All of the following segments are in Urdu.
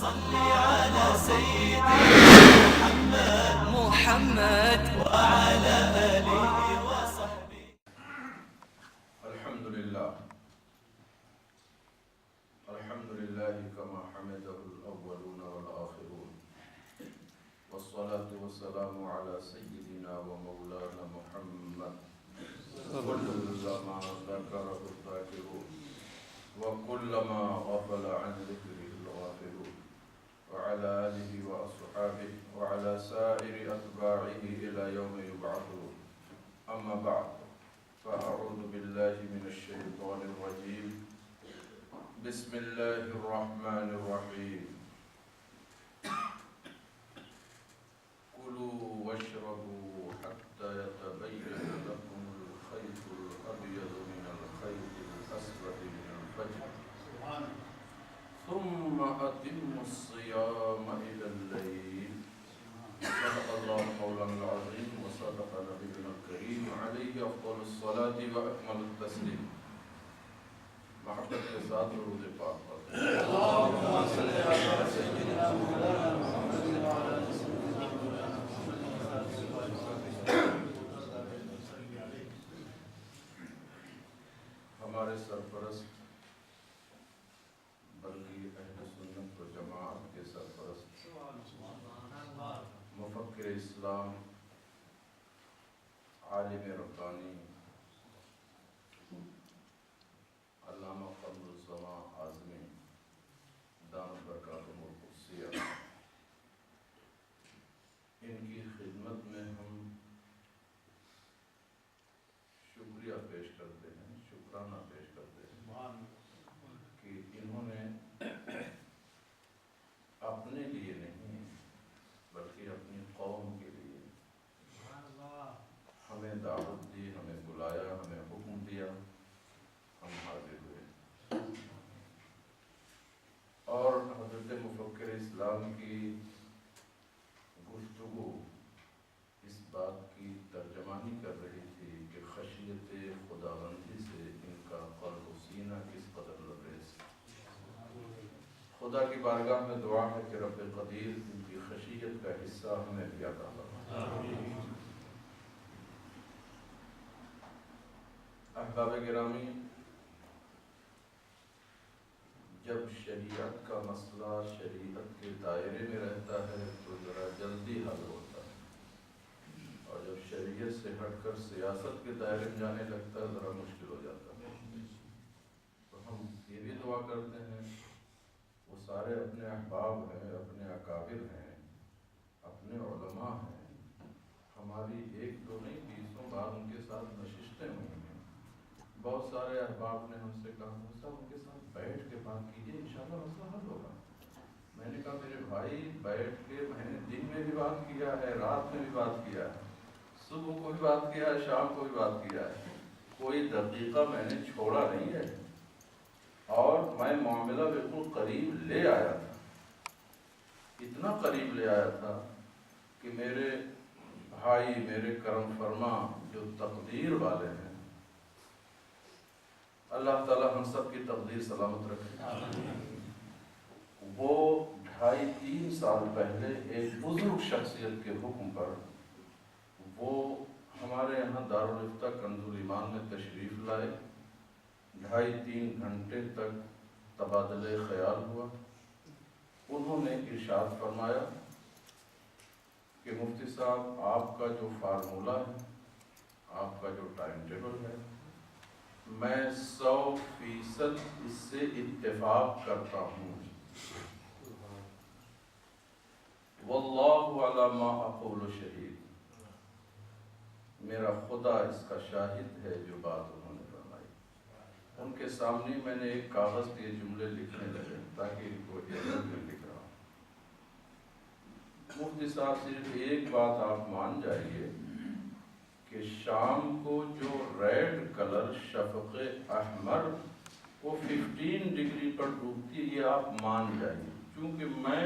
صل على سيدنا محمد وعلى آله وصحبه. الحمد لله كما حمده الأولون والآخرون، والصلاة والسلام على سيدنا ومولانا محمد كلما ذكره الذاكرون وكلما غفل عن ذكره الغافلون، وعلى آله وأصحابه وعلى سائر أتباعه إلى يوم يبعثون. أما بعد، فأعوذ بالله من الشيطان الرجيم. بسم الله الرحمن الرحيم. كلوا واشربوا حتى يتبين لكم الخيط الأبيض من الخيط الأسود من الفجر، ثم أتموا الصيام إلى الليل. صدق الله مولانا العظيم وصدق نبينا الكريم عليه أفضل الصلاة وأكمل التسليم. محبت کے ساتھ درود پاک پڑھتے ہیں. اللهم صل على سيدنا مولانا محمد وعلى آله وصحبه. ہمارے سرپرست بلکہ اہل سنت و جماعت کے سرپرست مفکر اسلام، عالم ربانی، علامہ قمر الزمان اعظمی دامت برکاتہم القدسیہ، ان کی خدمت میں ہم شکریہ پیش کرتے ہیں، شکرانہ پیش کرتے ہیں کہ انہوں نے اپنے لیے نہیں بلکہ اپنی قوم کے لیے ہمیں دعوت دی، ہمیں بلایا، ہمیں حکم دیا، ہم حاضر ہوئے. اور حضرت مفکر اسلام کی گفتگو اس بات کی ترجمانی کر رہی تھی کہ خشیت خداوندی سے ان کا قلب و سینہ کس قدر لبریز. خدا کی بارگاہ میں دعا ہے کہ رب قدیر ان کی خشیت کا حصہ ہمیں بھی عطا فرمائے. احباب گرامی، جب شریعت کا مسئلہ شریعت کے دائرے میں رہتا ہے تو ذرا جلدی حل ہوتا ہے، اور جب شریعت سے ہٹ کر سیاست کے دائرے میں جانے لگتا ہے ذرا مشکل ہو جاتا ہے. تو ہم یہ بھی دعا کرتے ہیں، وہ سارے اپنے احباب ہیں، اپنے اکابر ہیں، اپنے علماء ہیں، ہماری ایک دو نہیں 20 بار ان کے ساتھ نشستیں ہوئی ہیں. بہت سارے احباب نے ہم سے کہا صاحب ان کے ساتھ بیٹھ کے بات کیجیے، انشاءاللہ مسئلہ حل ہوگا. میں نے کہا میرے بھائی بیٹھ کے میں نے دن میں بھی بات کیا ہے، رات میں بھی بات کیا ہے، صبح کو بھی بات کیا ہے، شام کو بھی بات کیا ہے، کوئی دقیقہ میں نے چھوڑا نہیں ہے. اور میں معاملہ بالکل قریب لے آیا تھا، اتنا قریب لے آیا تھا کہ میرے بھائی، میرے کرم فرما جو تقدیر والے ہیں، اللہ تعالی ہم سب کی تقدیر سلامت رکھے. وہ 2.5-3 سال پہلے ایک بزرگ شخصیت کے حکم پر وہ ہمارے یہاں دارالفتہ کنز الایمان میں تشریف لائے. 2.5-3 گھنٹے تک تبادلہ خیال ہوا. انہوں نے ارشاد فرمایا کہ مفتی صاحب آپ کا جو فارمولہ ہے، آپ کا جو ٹائم ٹیبل ہے، میں 100% اس سے اتفاق کرتا ہوں. واللہ علی ما اقول شہید. میرا خدا اس کا شاہد ہے جو بات انہوں نے فرمائی. ان کے سامنے میں نے ایک کاغذ پہ یہ جملے لکھنے لگے تاکہ ان کو لکھ رہا ہوں. مفتی صاحب صرف ایک بات آپ مان جائیے کہ شام کو جو ریڈ کلر شفق احمر وہ 15 ڈگری پر ڈوبتی ہے، یہ آپ مان جائیے، کیونکہ میں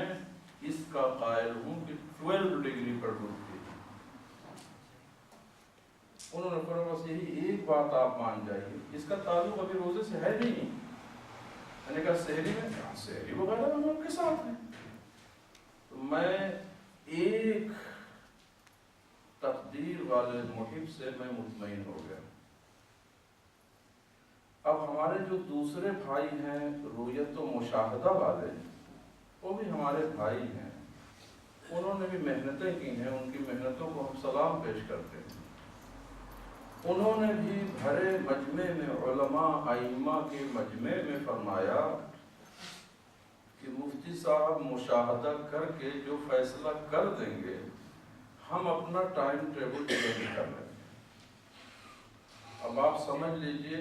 اس کا قائل ہوں کہ 12 ڈگری پر ڈوبتی ہے. انہوں نے فرمایا بس یہی ایک بات آپ مان جائیے، اس کا تعلق ابھی روزے سے ہے نہیں. میں نے کہا سحری میں، سحری وغیرہ ہم ان کے ساتھ ہیں، میں ایک تقدیر والے محب سے میں مطمئن ہو گیا۔ اب ہمارے جو دوسرے بھائی ہیں رؤیت و مشاہدہ والے، وہ بھی ہمارے بھائی ہیں، انہوں نے بھی محنتیں کی ہیں، ان کی محنتوں کو ہم سلام پیش کرتے ہیں۔ انہوں نے بھی بھرے مجمع میں علماء ائمہ کے مجمع میں فرمایا کہ مفتی صاحب مشاہدہ کر کے جو فیصلہ کر دیں گے ہم اپنا ٹائم ٹیبل چینج کر لیں گے۔ اب آپ سمجھ لیجئے،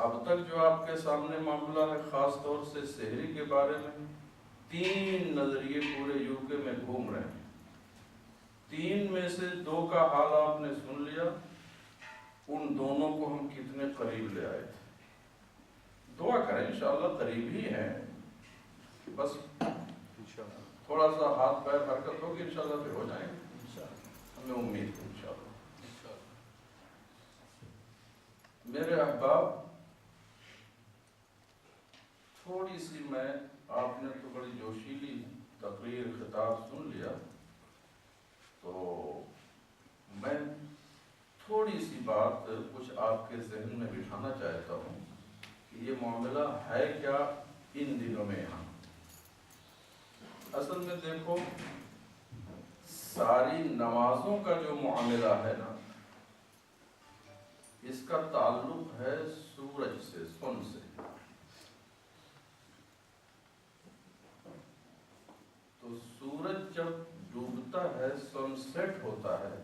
اب تک جو آپ کے سامنے معاملہ ہے، خاص طور سے سحری کے بارے میں 3 نظریے پورے یو کے میں گھوم رہے ہیں۔ 3 میں سے 2 کا حال آپ نے سن لیا، ان دونوں کو ہم کتنے قریب لے آئے تھے۔ دعا کریں انشاءاللہ قریب ہی ہیں، بس تھوڑا سا ہاتھ پیر حرکت ہوگی انشاءاللہ پھر ہو جائیں گے، ہمیں امید ہے انشاءاللہ۔ میرے احباب، تھوڑی سی میں، آپ نے تو بڑی جوشیلی تقریر خطاب سن لیا، تو میں تھوڑی سی بات کچھ آپ کے ذہن میں بٹھانا چاہتا ہوں کہ یہ معاملہ ہے کیا ان دنوں میں یہاں۔ اصل میں دیکھو، ساری نمازوں کا جو معاملہ ہے نا، اس کا تعلق ہے سورج سے، سن سے۔ تو سورج جب ڈوبتا ہے، سن سیٹ ہوتا ہے،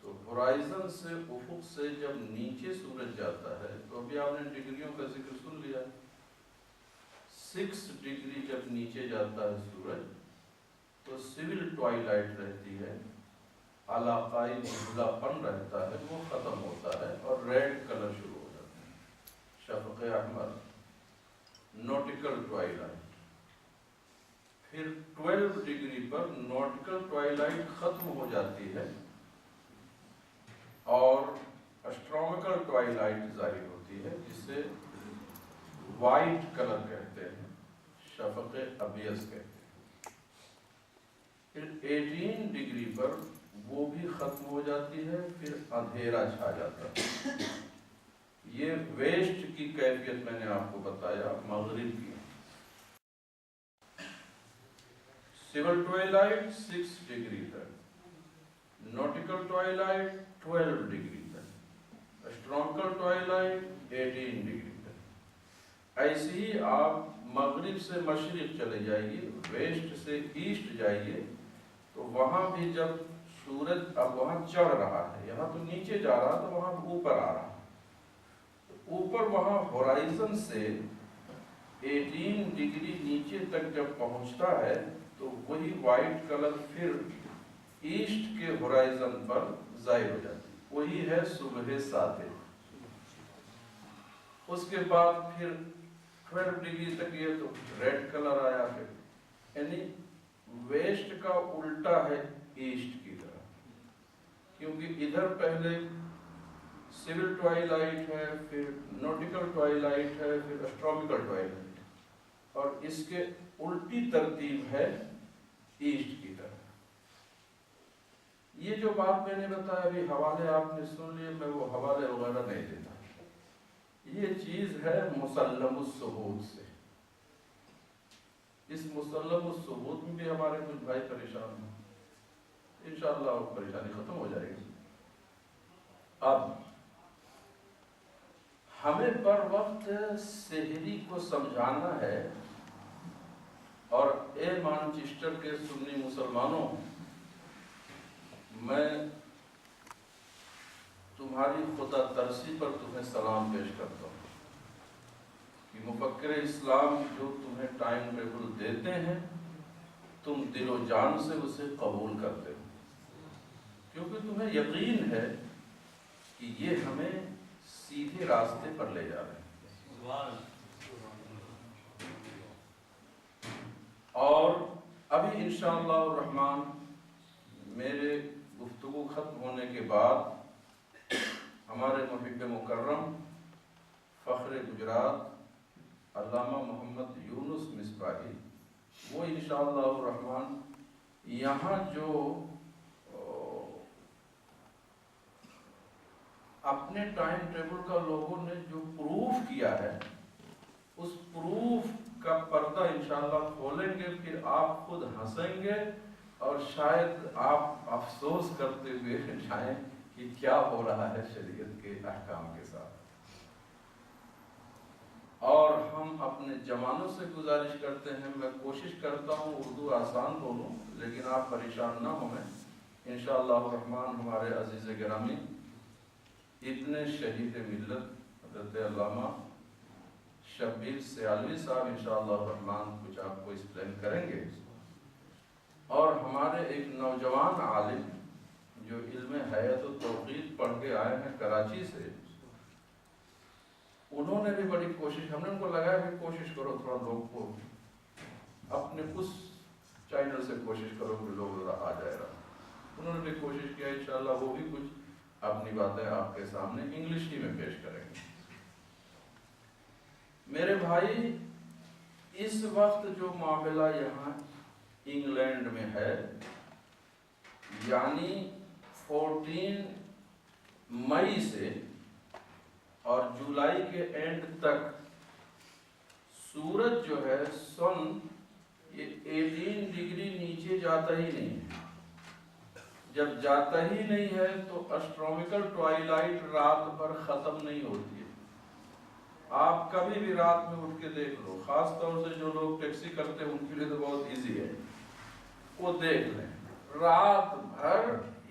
تو ہورائزن سے، افق سے جب نیچے سورج جاتا ہے، تو ابھی آپ نے ڈگریوں کا ذکر سن لیا، 6 ڈگری جب نیچے جاتا ہے سورج تو سول ٹوائلائٹ رہتی ہے، علاقائی دھندلا پن رہتا ہے، وہ ختم ہوتا ہے اور ریڈ کلر شروع ہو جاتا ہے، شفق احمر، نوٹیکل ٹوائلائٹ۔ پھر 12 ڈگری پر نوٹیکل ٹوائلائٹ ختم ہو جاتی ہے اور اسٹرونیکل ٹوائلائٹ ظاہر ہوتی ہے، جسے وائٹ کلر کہتے ہیں، شفق ابیض کہتے ہیں۔ پھر 18 ڈگری پر وہ بھی ختم ہو جاتی ہے، پھر اندھیرا چھا جاتا ہے۔ یہ ویسٹ کی کیفیت میں نے آپ کو بتایا، مغرب کی۔ سول ٹوائلائٹ 6 ڈگری تک، نوٹیکل ٹوائلائٹ 12 ڈگری تک، اسٹرونیکل ٹوائلائٹ 18 ڈگری تک۔ ایسے ہی آپ مغرب سے مشرق چلے جائیے، ویسٹ سے ایسٹ جائیے، تو وہاں بھی جب سورج اب وہاں چڑھ رہا ہے، یہاں تو نیچے جا رہا تو وہاں اوپر آ رہا، اوپر وہاں ہورائزن سے 18 ڈگری نیچے تک جب پہنچتا ہے تو وہی وائٹ کلر پھر ایسٹ کے ہورائزن پر ظاہر ہو جاتی ہے، وہی ہے صبح ساطع۔ اس کے بعد پھر 12 ڈگری تک یہ تو ریڈ کلر آیا، پھر یعنی ویسٹ کا الٹا ہے ایسٹ کی طرح، کیونکہ ادھر پہلے سول ٹوائلائٹ ہے، پھر نوٹیکل ٹوائلائٹ ہے، پھر اسٹرونیکل ٹوائلائٹ، اور اس کے الٹی ترتیب ہے ایسٹ کی طرف۔ یہ جو بات میں نے بتایا، ابھی حوالے آپ نے سن لیے، میں وہ حوالے وغیرہ نہیں دیتا، یہ چیز ہے مسلم الثبوت سے۔ اس مسلم الثبوت میں بھی ہمارے کچھ بھائی پریشان ہیں، انشاءاللہ وہ پریشانی ختم ہو جائے گی۔ اب ہمیں پر وقت سحری کو سمجھانا ہے، اور اے مانچسٹر کے سنی مسلمانوں، میں تمہاری خدا ترسی پر تمہیں سلام پیش کرتا ہوں کہ مفکر اسلام جو تمہیں ٹائم ٹیبل دیتے ہیں، تم دل و جان سے اسے قبول کرتے ہو، کیونکہ تمہیں یقین ہے کہ یہ ہمیں سیدھے راستے پر لے جا رہے ہیں۔ اور ابھی انشاءاللہ الرحمن میرے گفتگو ختم ہونے کے بعد ہمارے محب مکرم فخر گجرات علامہ محمد یونس مصباحی وہ انشاءاللہ الرحمن یہاں جو اپنے ٹائم ٹیبل کا لوگوں نے جو پروف کیا ہے اس پروف کا پردہ انشاءاللہ کھولیں گے، پھر آپ خود ہنسیں گے اور شاید آپ افسوس کرتے ہوئے جائیں کہ کیا ہو رہا ہے شریعت کے احکام کے ساتھ۔ اور ہم اپنے جوانوں سے گزارش کرتے ہیں، میں کوشش کرتا ہوں اردو آسان بولوں لیکن آپ پریشان نہ ہوں، انشاءاللہ الرحمن ہمارے عزیز گرامی ابن شہید ملت حضرت علامہ شبیر سیالوی صاحب انشاءاللہ الرحمن کچھ آپ کو ایکسپلین کریں گے، اور ہمارے ایک نوجوان عالم جو علم حیات و توقیت پڑھ کے آئے ہیں کراچی سے، انہوں نے بھی بڑی کوشش، ہم نے ان کو لگایا کہ کوشش کرو تھوڑا لوگ کو اپنے اس چینل سے کوشش کرو کہ لوگ آ جائے گا، انہوں نے بھی کوشش کیا، انشاءاللہ وہ بھی کچھ اپنی باتیں آپ کے سامنے انگلش ہی میں پیش کریں گے۔ میرے بھائی اس وقت جو معاملہ یہاں انگلینڈ میں ہے، یعنی 14 مئی سے اور جولائی کے اینڈ تک سورج جو ہے سن یہ 18 ڈگری نیچے جاتا ہی نہیں ہے۔ جب جاتا ہی نہیں ہے تو اسٹرونومیکل ٹوائلائٹ رات بھر ختم نہیں ہوتی ہے۔ آپ کبھی بھی رات میں اٹھ کے دیکھ لو، خاص طور سے جو لوگ ٹیکسی کرتے ہیں ان کے لیے تو بہت ایزی ہے، وہ دیکھ لیں رات بھر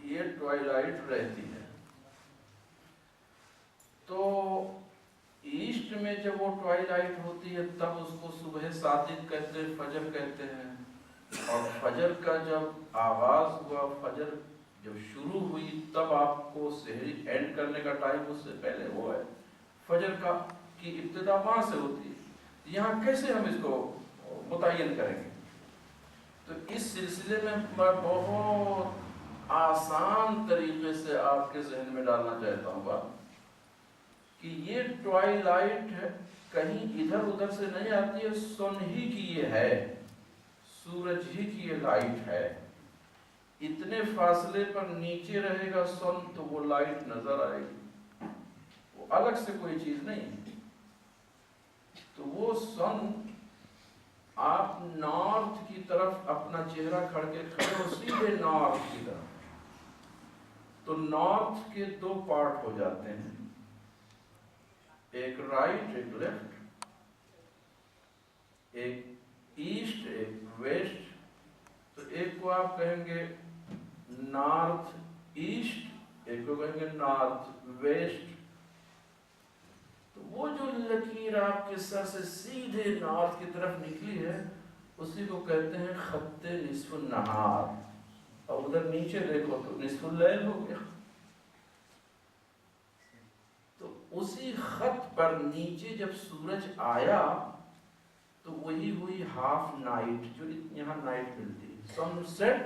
یہ ٹوائلائٹ رہتی ہے۔ تو ایسٹ میں جب وہ ٹوائلائٹ ہوتی ہے تب اس کو صبح صادق کہتے ہیں، فجر کہتے ہیں، اور فجر کا جب آغاز ہوا، فجر جب شروع ہوئی تب آپ کو سحری اینڈ کرنے کا ٹائم اس سے پہلے وہ ہے، فجر کی ابتدا وہاں سے ہوتی ہے۔ یہاں کیسے ہم اس کو متعین کریں گے؟ تو اس سلسلے میں بہت آسان طریقے سے آپ کے ذہن میں ڈالنا چاہتا ہوں بات کہ یہ ٹوائلائٹ کہیں ادھر ادھر سے نہیں آتی ہے، سن ہی کی یہ ہے، سورج ہی کی یہ لائٹ ہے۔ اتنے فاصلے پر نیچے رہے گا سن تو وہ لائٹ نظر آئے گی، وہ الگ سے کوئی چیز نہیں۔ تو وہ سن آپ نارتھ کی طرف اپنا چہرہ کھڑ کے کھڑے ہو، سیدھے نارتھ کی طرف، تو نارتھ کے دو پارٹ ہو جاتے ہیں، ایک رائٹ ایک لیفٹ، ایک ایسٹ ایک ویسٹ۔ تو ایک کو آپ کہیں گے نارتھ ایسٹ، ایک کو کہیں گے نارتھ ویسٹ۔ تو وہ جو لکیر آپ کے سر سے سیدھے نارتھ کی طرف نکلی ہے اسی کو کہتے ہیں خط نصف النہار، اور ادھر نیچے دیکھو تو نصف اللیل ہو گیا۔ تو اسی خط پر نیچے جب سورج آیا تو وہی ہوئی ہاف نائٹ جو یہاں نائٹ ملتی ہے، سن سیٹ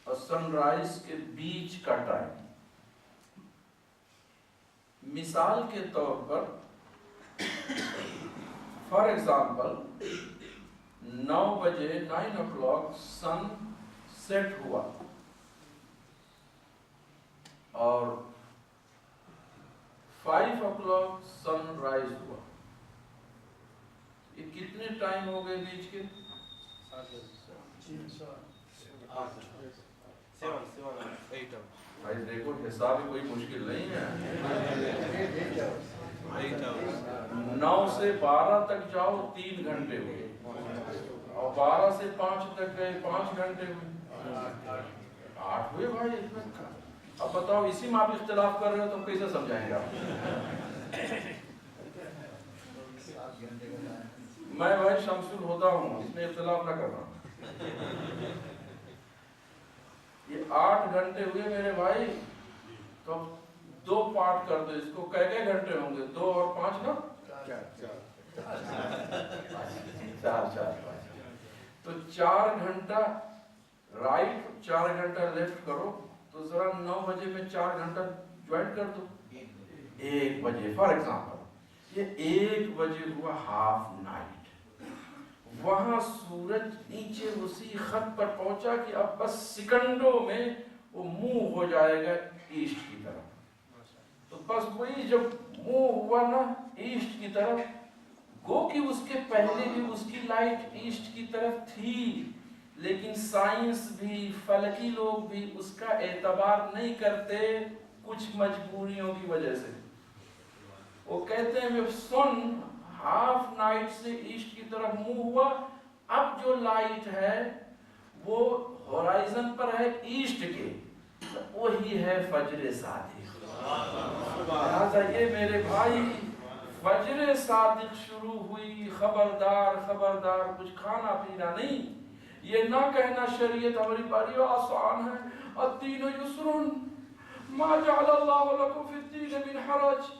اور سن رائز کے بیچ کا ٹائم۔ مثال کے طور پر فار ایگزامپل 9 بجے 9 o'clock سن سیٹ ہوا اور 5 o'clock سن رائز ہوا، یہ کتنے ٹائم ہو گئے بیچ کے؟ 7 بھائی دیکھو حساب ہی کوئی مشکل نہیں ہے۔ 9 سے 12 تک جاؤ 3 گھنٹے ہوئے، اور 12 سے 5 تک گئے 5 گھنٹے ہوئے، 8 ہوئے بھائی۔ اب بتاؤ اسی میں آپ اختلاف کر رہے ہو تو کیسے سمجھائیں گے آپ؟ میں بھائی شمس الہدیٰ ہوں، اس میں اختلاف نہ کرنا۔ یہ 8 گھنٹے ہوئے میرے بھائی، تو 2 پارٹ کر دو اس کو، کئے گھنٹے ہوں گے؟ 2 اور 5 نا؟ 4 تو 4 گھنٹہ رائٹ 4 گھنٹہ لیفٹ کرو، تو ذرا 9 بجے میں 4 گھنٹہ جوائن کر دو، 1 بجے فار ایگزامپل، یہ 1 بجے ہوا ہاف نائٹ۔ وہاں سورج نیچے اسی خط پر پہنچا کہ اب بس سیکنڈوں میں وہ منہ ہو جائے گا ایسٹ کی طرف. تو بس وہی جب منہ ہوا نا ایسٹ کی طرف، گو کہ اس کے پہلے بھی اس کی لائٹ ایسٹ کی طرف تھی، لیکن سائنس بھی فلکی لوگ بھی اس کا اعتبار نہیں کرتے کچھ مجبوریوں کی وجہ سے. وہ کہتے ہیں جب سن ہاف نائٹ سے ایسٹ کی طرف منہ ہوا، اب جو لائٹ ہے وہ ہورائزن پر ہے ایسٹ کے، وہی ہے فجر صادق. لہذا یہ میرے بھائی فجر صادق شروع ہوئی، خبردار خبردار کچھ کھانا پینا نہیں. یہ نہ کہنا شریعت ہماری بڑی آسان ہے، الدین یسر ما جعل اللہ لکم فی الدین من حرج،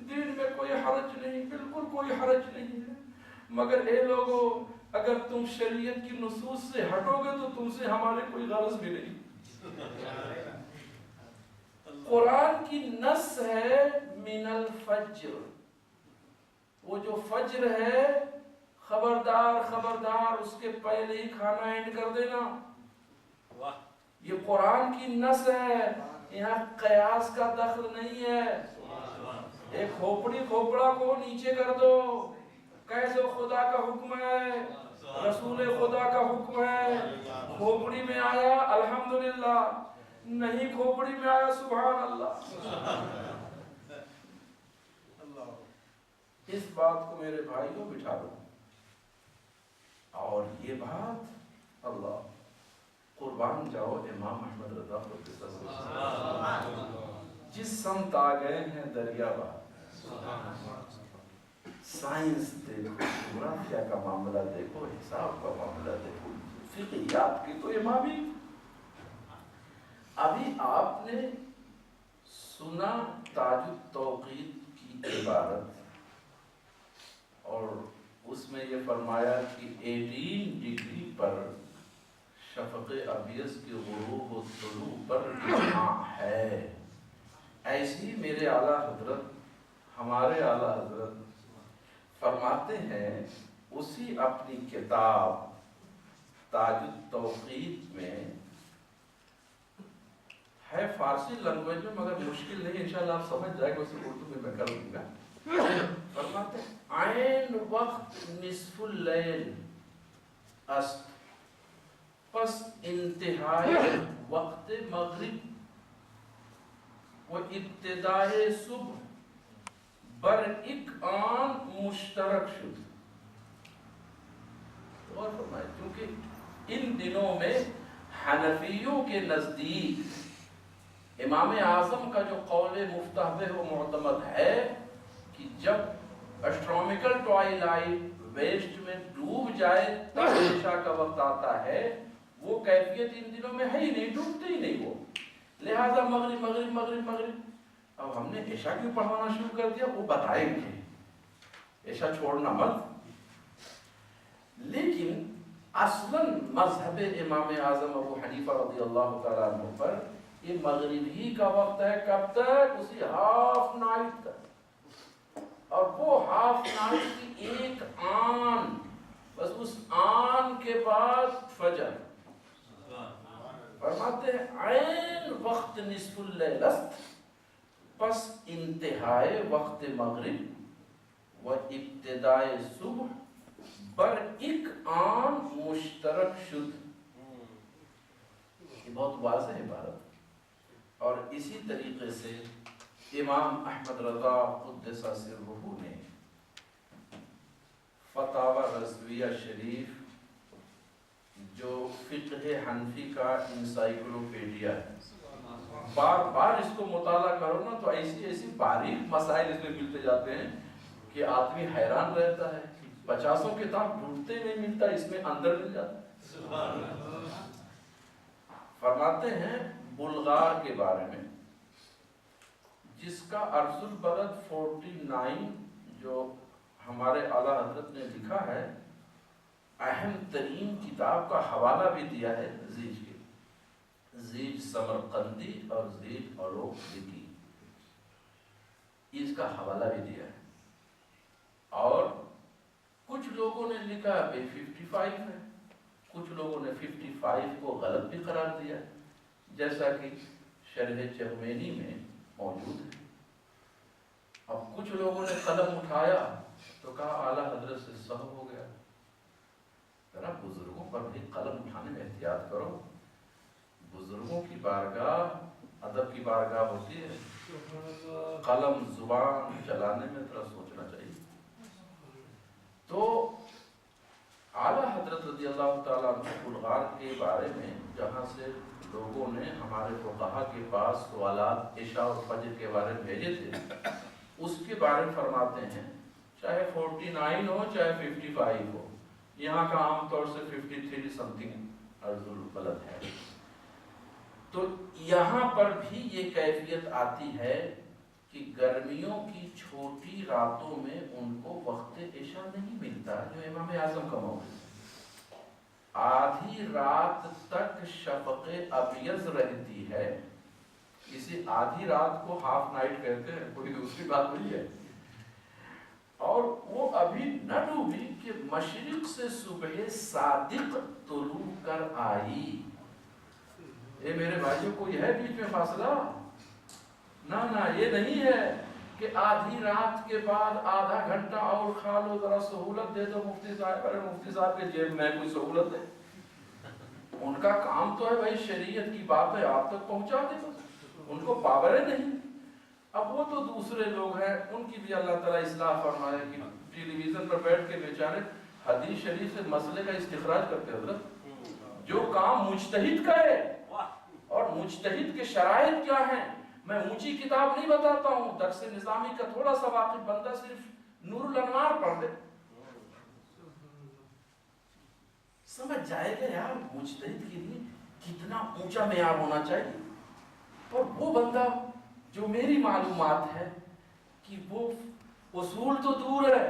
دین میں کوئی حرج نہیں، بالکل کوئی حرج نہیں ہے. مگر اے لوگو، اگر تم شریعت کی نصوص سے ہٹو گے تو تم سے ہمارے کوئی غرض بھی نہیں. قرآن کی نص ہے من الفجر، وہ جو فجر ہے خبردار خبردار اس کے پہلے ہی کھانا اینڈ کر دینا. یہ قرآن کی نص ہے، یہاں قیاس کا دخل نہیں ہے. ایک کھوپڑی کھوپڑا کو نیچے کر دو، کہہ دو خدا کا حکم ہے، رسول خدا کا حکم ہے. کھوپڑی میں آیا الحمدللہ، نہیں کھوپڑی میں آیا سبحان اللہ. اس بات کو میرے بھائیوں بٹھا دو. اور یہ بات اللہ قربان جاؤ امام احمد رضا جس سمت آ گئے ہیں دریا بات. سائنس دیکھو، جغرافیہ کا معاملہ دیکھو، حساب کا معاملہ دیکھو، فقہیات کی تو امامی. ابھی آپ نے سنا تاج التوقیت کی عبارت، اور اس میں یہ فرمایا کہ 18 ڈگری پر شفق ابیض کے غروب و طلوع پر اجماع ہے. ایسی میرے اعلیٰ حضرت، ہمارے اعلیٰ حضرت فرماتے ہیں اسی اپنی کتاب تاج التوقیت میں، ہے فارسی لینگویج میں مگر مشکل نہیں، انشاءاللہ آپ سمجھ جائے گا، اسے اردو میں کر دوں گا. فرماتے ہیں عین وقت نصف اللیل است، پس انتہائی وقت مغرب و ابتدائے صبح بر ایک آن مشترک شد. اور فرمائے کیونکہ ان دنوں میں حنفیوں کے نزدیک امام اعظم کا جو قول مفتح و معتمد ہے کہ جب اسٹرونومیکل ٹوائلائٹ ویسٹ میں ڈوب جائے تب عشاء کا وقت آتا ہے، وہ کیفیت ان دنوں میں ہے ہی نہیں، ڈوبتے ہی نہیں وہ. لہذا مغرب مغرب مغرب مغرب. اب ہم نے عشاء کیوں پڑھوانا شروع کر دیا، وہ بتائیں گے، عشاء چھوڑنا مت. لیکن اصلاً مذہب امام اعظم ابو حنیفہ رضی اللہ تعالیٰ عنہ پر یہ مغرب ہی کا وقت ہے. کب تک؟ اسی ہاف نائٹ تک. اور وہ ہاف نائٹ کی ایک آن، بس اس آن کے بعد فجر. فرماتے ہیں عین وقت نصف اللیل است، پس انتہائے وقت مغرب و ابتدائے صبح بر ایک آن مشترک شد. یہ بہت واضح عبارت. اور اسی طریقے سے امام احمد رضا قدس سرہ نے فتاوی رضویہ شریف، جو فقہ حنفی کا انسائکلوپیڈیا ہے، بار بار اس کو مطالعہ کرو نا تو ایسی ایسی باریک مسائل اس میں ملتے جاتے ہیں کہ آدمی حیران رہتا ہے. 50 کتاب ڈھونڈتے نہیں ملتا، اس میں اندر مل جاتا. فرماتے ہیں بلغار کے بارے میں، جس کا ارض البلد 49 جو ہمارے اعلیٰ حضرت نے لکھا ہے، اہم ترین کتاب کا حوالہ بھی دیا ہے زیج کے، زیج سمرقندی اور زیج اولوکھیکی، اس کا حوالہ بھی دیا ہے. اور کچھ لوگوں نے لکھا بھائی 55 ہے، کچھ لوگوں نے 55 کو غلط بھی قرار دیا، جیسا کہ شرح چغمینی میں موجود ہے۔ اب کچھ لوگوں نے قلم اٹھایا تو کہا اعلیٰ حضرت سے سہو ہو گیا۔ ذرا بزرگوں پر بھی قلم اٹھانے میں احتیاط کرو، بزرگوں کی بارگاہ ادب کی بارگاہ ہوتی ہے، قلم زبان چلانے میں ذرا سوچنا چاہیے۔ تو اعلیٰ حضرت رضی اللہ تعالیٰ عنہ بلغار کے بارے میں جہاں سے لوگوں نے ہمارے فقہا کے پاس سوالات عشاء اور فجر کے بارے میں بھیجے تھے، اس کے بارے میں فرماتے ہیں چاہے 49 ہو چاہے 55 ہو، یہاں کا عام طور سے 53 سمتنگ عرض البلد ہے، تو یہاں پر بھی یہ کیفیت آتی ہے کہ گرمیوں کی چھوٹی راتوں میں ان کو وقت عشاء نہیں ملتا، جو امام اعظم کا موقع ہے۔ آدھی رات تک شفق ابیض رہتی ہے، اسی آدھی رات کو ہاف نائٹ کہتے ہیں، کوئی دوسری بات نہیں ہے، اور وہ ابھی نہ ڈوبی کہ مشرق سے صبح صادق طلوع کر آئی۔ اے میرے بھائیوں کو یہ ہے بیچ میں فاصلہ؟ نہ یہ نہیں ہے کہ آدھی رات کے بعد آدھا گھنٹہ اور کھا لو، ذرا سہولت دے دو مفتی صاحب، ارے مفتی صاحب کے جیب میں کوئی سہولت ہے؟ ان کا کام تو ہے بھائی شریعت کی باتیں آپ تک پہنچا دے، ان کو پاوریں نہیں۔ اب وہ تو دوسرے لوگ ہیں، ان کی بھی اللہ تعالیٰ اصلاح فرمائے کہ ٹیلی ویژن پر بیٹھ کے بیچارے حدیث شریف سے مسئلے کا استخراج کرتے ہیں۔ حضرت جو کام مجتہد کا ہے اور مجتہد کے شرائط کیا ہیں، میں اونچی کتاب نہیں بتاتا ہوں، درس نظامی کا تھوڑا سا واقف بندہ صرف نور الانوار پڑھ دے سمجھ جائے گا یار مجتہد کے لیے کتنا اونچا معیار ہونا چاہیے۔ اور وہ بندہ جو میری معلومات ہے کہ وہ اصول تو دور ہے،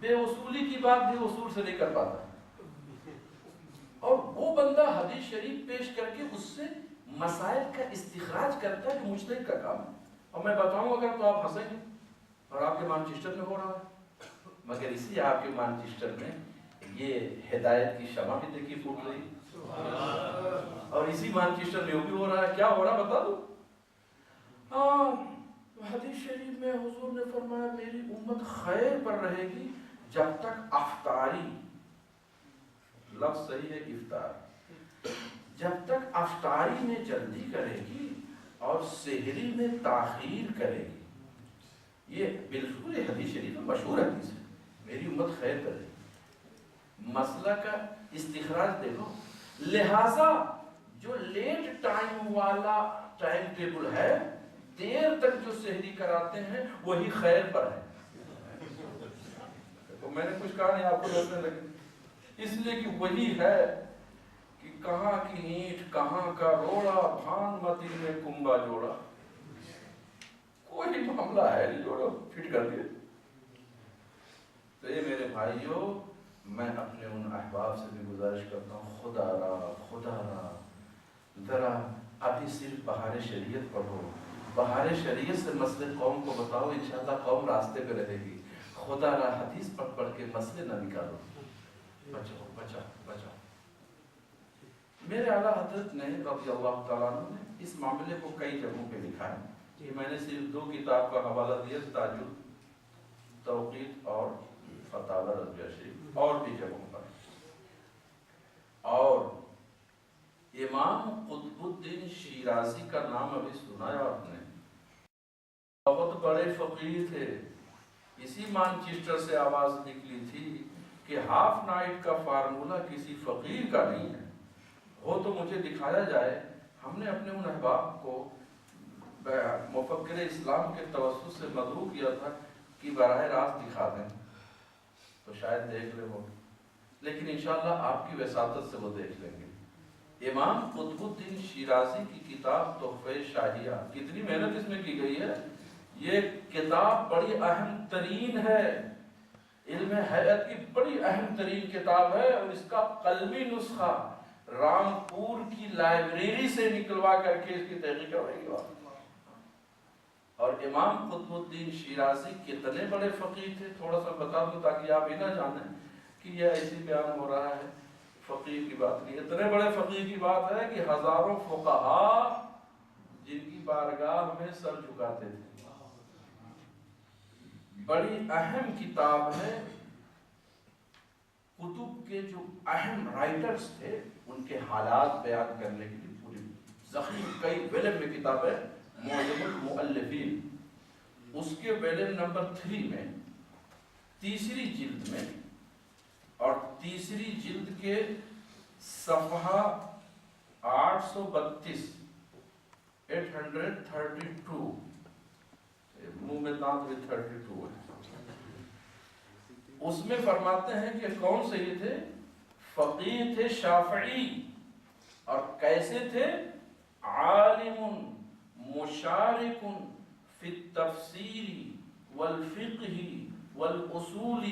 بے اصولی کی بات بھی اصول سے نہیں کر پاتا، اور وہ بندہ حدیث شریف پیش کر کے اس سے مسائل کا استخراج کرتا ہے، جو مجتہد کا کام ہے۔ اور میں بتاؤں اگر تو آپ ہنسیں گے، اور آپ کے مانچسٹر میں ہو رہا ہے، مگر اسی آپ کے مانچسٹر میں یہ ہدایت کی شمع بھی دیکھی پھوٹ رہی، اور اسی مانچسٹر میں وہ بھی ہو رہا ہے۔ کیا ہو رہا بتا دو؟ حدیث شریف میں حضور نے فرمایا میری امت خیر پر رہے گی جب تک افطاری، لفظ صحیح ہے افطار، جب تک افطاری میں جلدی کرے گی اور سحری میں تاخیر کرے گی۔ یہ بالکل حدیث شریف میں مشہور حدیث ہے، میری امت خیر پر رہے گی۔ مسئلہ کا استخراج دیکھو، لہذا جو لیٹ ٹائم والا ٹائم ٹیبل ہے، دیر تک جو سحری کراتے ہیں وہی خیر پر ہے۔ تو میں نے کچھ کہا نہیں، آپ کو لگنے لگے، اس لیے کہ وہی ہے کہ کہاں کی اینٹ کہاں کا روڑا، بھان متی میں کنبا جوڑا، کوئی معاملہ ہے نہیں، جوڑو فٹ کر دیا۔ تو یہ میرے بھائیوں، میں اپنے ان احباب سے بھی گزارش کرتا ہوں، خدا را ذرا ابھی صرف بہار شریعت پڑھو، بہار شریعت سے مسئلے قوم کو بتاؤ، انشاءاللہ قوم راستے پہ رہے گی۔ خدا را حدیث پڑھ کے مسئلے نہ نکالو، بچاؤ۔ میرے اعلیٰ حضرت نے رضی اللہ تعالیٰ عنہ نے اس معاملے کو کئی جگہوں پہ لکھا ہے، یہ میں نے صرف 2 کتاب کا حوالہ دیا، تاج التوقیت اور فتاوی رضویہ شریف، اور بھی جگہوں پر۔ اور امام قطب الدین شیرازی کا نام ابھی سنا ہے آپ نے، بہت بڑے فقیر تھے، اسی مانچسٹر سے آواز نکلی تھی کہ ہاف نائٹ کا فارمولہ کسی فقیر کا نہیں ہے، ہو تو مجھے دکھایا جائے۔ ہم نے اپنے ان احباب کو مفکر اسلام کے توسط سے مدعو کیا تھا کہ براہ راست دکھا دیں، تو شاید دیکھ لیں وہ، لیکن انشاءاللہ آپ کی وساطت سے وہ دیکھ لیں گے۔ امام قطب الدین شیرازی کی کتاب تحفہ شاہیہ، کتنی محنت اس میں کی گئی ہے، یہ کتاب بڑی اہم ترین ہے، علم حیات کی بڑی اہم ترین کتاب ہے، اور اس کا قلمی نسخہ رامپور کی لائبریری سے نکلوا کر کے اس کی تحقیق کروائی گئی۔ اور امام قطب الدین شیرازی کتنے بڑے فقیہ تھے، تھوڑا سا بتا دوں تاکہ آپ ہی نہ جانیں کہ یہ ایسی بیان ہو رہا ہے، فقیہ کی بات نہیں، اتنے بڑے فقیہ کی بات ہے کہ ہزاروں فقہا جن کی بارگاہ میں سر جھکاتے تھے۔ بڑی اہم کتاب ہے، کتب کے جو اہم رائٹرز تھے ان کے حالات بیان کرنے کے لیے پوری ضخیم کئی ویلم میں کتاب ہے، معجم المؤلفین، اس کے ویلم نمبر 3 میں تیسری جلد میں اور تیسری جلد کے صفحہ 832 منہ میں دانت بھی 32 ہے، اس میں فرماتے ہیں کہ کون سے یہ تھے؟ فقیہ تھے شافعی، اور کیسے تھے؟ عالم مشارک فی التفسیر والفقہ والاصول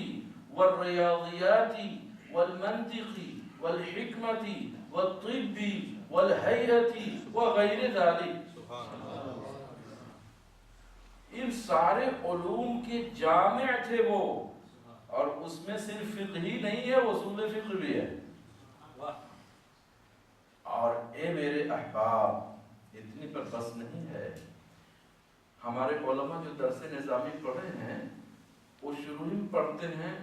والریاضیات والمنطق والحکمت والطب والحیرت وغیر ذلک۔ ان سارے علوم کے جامع تھے وہ، اور اس میں صرف فقہ ہی نہیں ہے، اصول فقہ بھی ہے۔ اور اے میرے احباب، اتنی پر بس نہیں ہے، ہمارے علماء جو درس نظامی پڑھے ہیں وہ شروع میں پڑھتے ہیں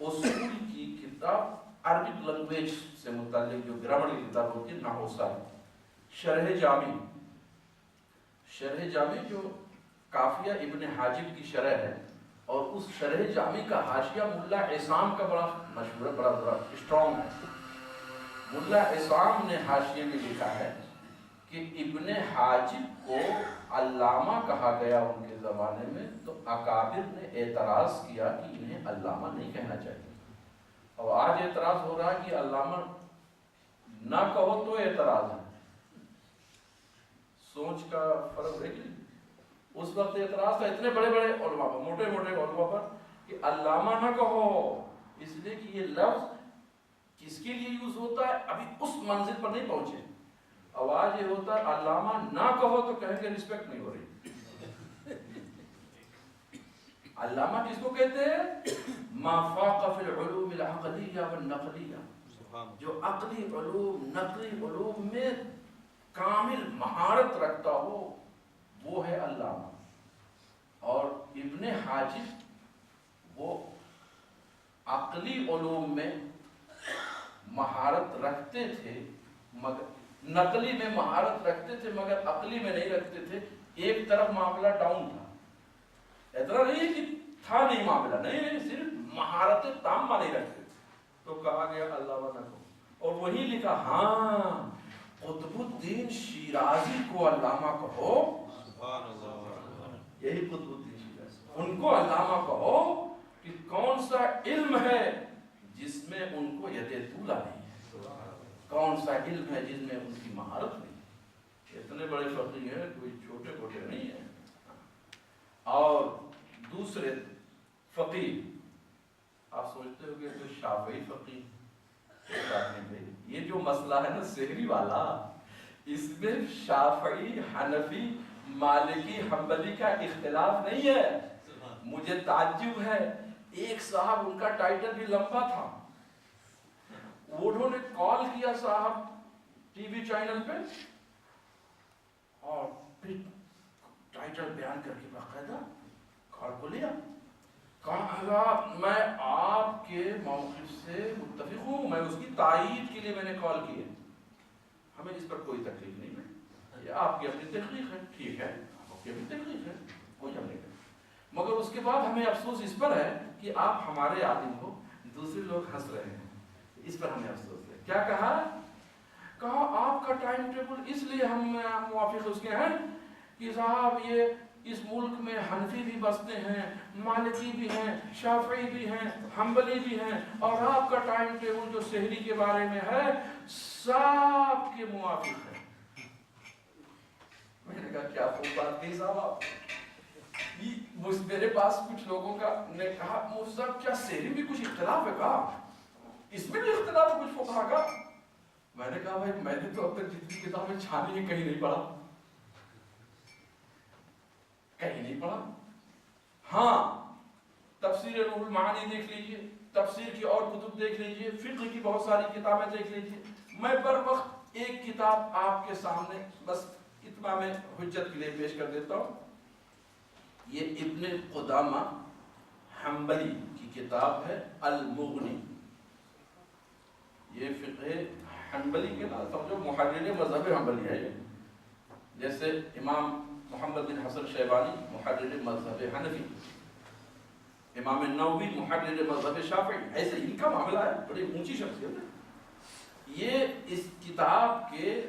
اصول کی کتاب، عربک لینگویج سے متعلق جو گرامر کی کتاب ہوتی ہے، نحو صرف، شرح جامی، شرح جامی جو کافیہ ابن حاجب کی شرح ہے، اور اس شرح جامی کا حاشیہ ملا عصام کا بڑا مشہور ہے، بڑا اسٹرانگ ہے۔ ملا عصام نے حاشیے میں لکھا ہے کہ ابن حاجب کو علامہ کہا گیا ان کے زمانے میں، تو اکابر نے اعتراض کیا کہ انہیں علامہ نہیں کہنا چاہیے، اور آج اعتراض ہو رہا ہے کہ علامہ نہ کہو تو اعتراض ہے۔ سوچ کا فرق دیکھ لیں، اس وقت اعتراض تھا اتنے بڑے بڑے علماء پر، موٹے موٹے علماء پر، کہ علامہ نہ کہو، اس لیے کہ یہ لفظ کس کے لیے یوز ہوتا ہے ابھی اس منزل پر نہیں پہنچے۔ آواز یہ ہوتا ہے علامہ نہ کہو تو کہیں کہ رسپیکٹ نہیں ہو رہی۔ علامہ کس کو کہتے ہیں؟ ما فاق فی العلوم العقلیہ والنقلیہ، جو عقلی علوم نقلی علوم میں کامل مہارت رکھتا ہو وہ ہے علامہ۔ اور ابن حاجب وہ عقلی علوم میں مہارت رکھتے تھے، مگر نقلی میں مہارت رکھتے تھے مگر عقلی میں نہیں رکھتے تھے۔ ایک طرف معاملہ ڈاؤن تھا، اتنا نہیں کہ تھا نہیں معاملہ، نہیں، صرف مہارت تامہ نہیں رکھتے، تو کہا گیا علامہ نہ کہو۔ اور وہی لکھا، ہاں قطب الدین شیرازی کو علامہ کہو، یہی قطب الدین شیرازی، ان کو علامہ کہو کہ کون سا علم ہے جس میں ان کو ید طولہ نہیں ہے، کون سا علم ہے جس میں ان کی مہارت نہیں۔ اتنے بڑے فقیہ ہیں، کوئی چھوٹے چھوٹے نہیں ہیں۔ اور دوسرے فقیہ، آپ سوچتے ہو کہ تو شافعی فقیہ، یہ جو مسئلہ ہے نا سحری والا، اس میں شافعی، حنفی، مالکی، حنبلی کا اختلاف نہیں ہے۔ مجھے تعجب ہے، ایک صاحب، ان کا ٹائٹل بھی لمبا تھا، انہوں نے کال کیا صاحب ٹی وی چینل پہ، اور پھر ٹائٹل بیان کر کے باقاعدہ کال کو لیا، کہا میں آپ کے موقف سے متفق ہوں، میں اس کی تائید کے لیے میں نے کال کی ہے، ہمیں اس پر کوئی تکلیف نہیں ہے، یہ آپ کی اپنی تحقیق ہے، ٹھیک ہے، آپ کی اپنی تحقیق ہے، کوئی ہم نہیں کریں، مگر اس کے بعد ہمیں افسوس اس پر ہے کہ آپ ہمارے عالم کو دوسرے لوگ ہنس رہے ہیں، اس پر ہمیں افسوس ہے۔ کیا کہا؟ کہا آپ کا ٹائم ٹیبل اس لیے ہم موافق اس کے ہیں کہ صاحب یہ اس ملک میں حنفی بھی بستے ہیں، مالکی بھی ہیں، شافعی بھی ہیں، حنبلی بھی ہیں، اور آپ کا ٹائم ٹیبل جو سحری کے بارے میں ہے سب کے موافق ہے۔ میں نے کہا کیا خوب بات کی صاحب، میرے پاس کچھ لوگوں کا نے کہا مفتی صاحب کیا سحری میں کچھ اختلاف ہے؟ کہا اس میں بھی اختلاف ہے کچھ فقہا کا؟ میں نے کہا بھائی میں نے تو اب تک جتنی کتابیں چھانی ہیں کہیں نہیں پڑھا، کہیں نہیں پڑھا. ہاں تفسیر روح المعانی دیکھ لیجئے, تفسیر کی اور کتب دیکھ لیجئے, فقہ کی بہت ساری کتابیں دیکھ لیجئے. میں بر وقت ایک کتاب آپ کے سامنے بس اتمام حجت کے لیے پیش کر دیتا ہوں. یہ ابن قدامہ حنبلی کی کتاب ہے المغنی. یہ فقہ حنبلی کے نا سمجھو محرر مذہب حنبلی ہے. جیسے امام محمد بن حسن شیبانی محرر مذہب حنفی, امام نووی محرر مذہب شافعی, ایسے ان کا معاملہ ہے, بڑی اونچی شخصیت ہے. یہ اس کتاب کے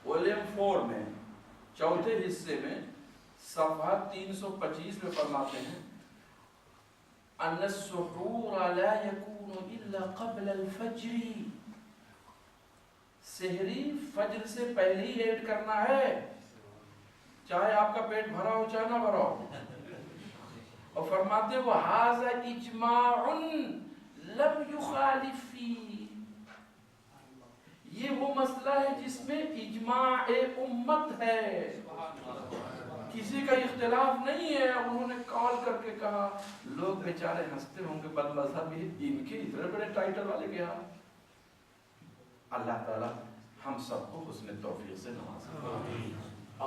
والیم 4 میں چوتھے حصے میں صفحہ 325 میں فرماتے ہیں ان السحور لا يكون الا قبل الفجر. سحری فجر سے پہلے ہی ایڈ کرنا ہے, چاہے آپ کا پیٹ بھرا ہو چاہے نہ بھرا ہو. اور فرماتے ہیں وَهَذَا إِجْمَاعٌ لَمْ يُخَالِفْ فِيهِ. یہ وہ مسئلہ ہے جس میں اجماع امت ہے, کسی کا اختلاف نہیں ہے. انہوں نے کال کر کے کہا, لوگ بیچارے ہنستے ہوں گے بد مذہب ان کے اتنے بڑے ٹائٹل والے کے ہاں. اللہ تعالیٰ ہم سب کو حسن توفیق سے نوازے.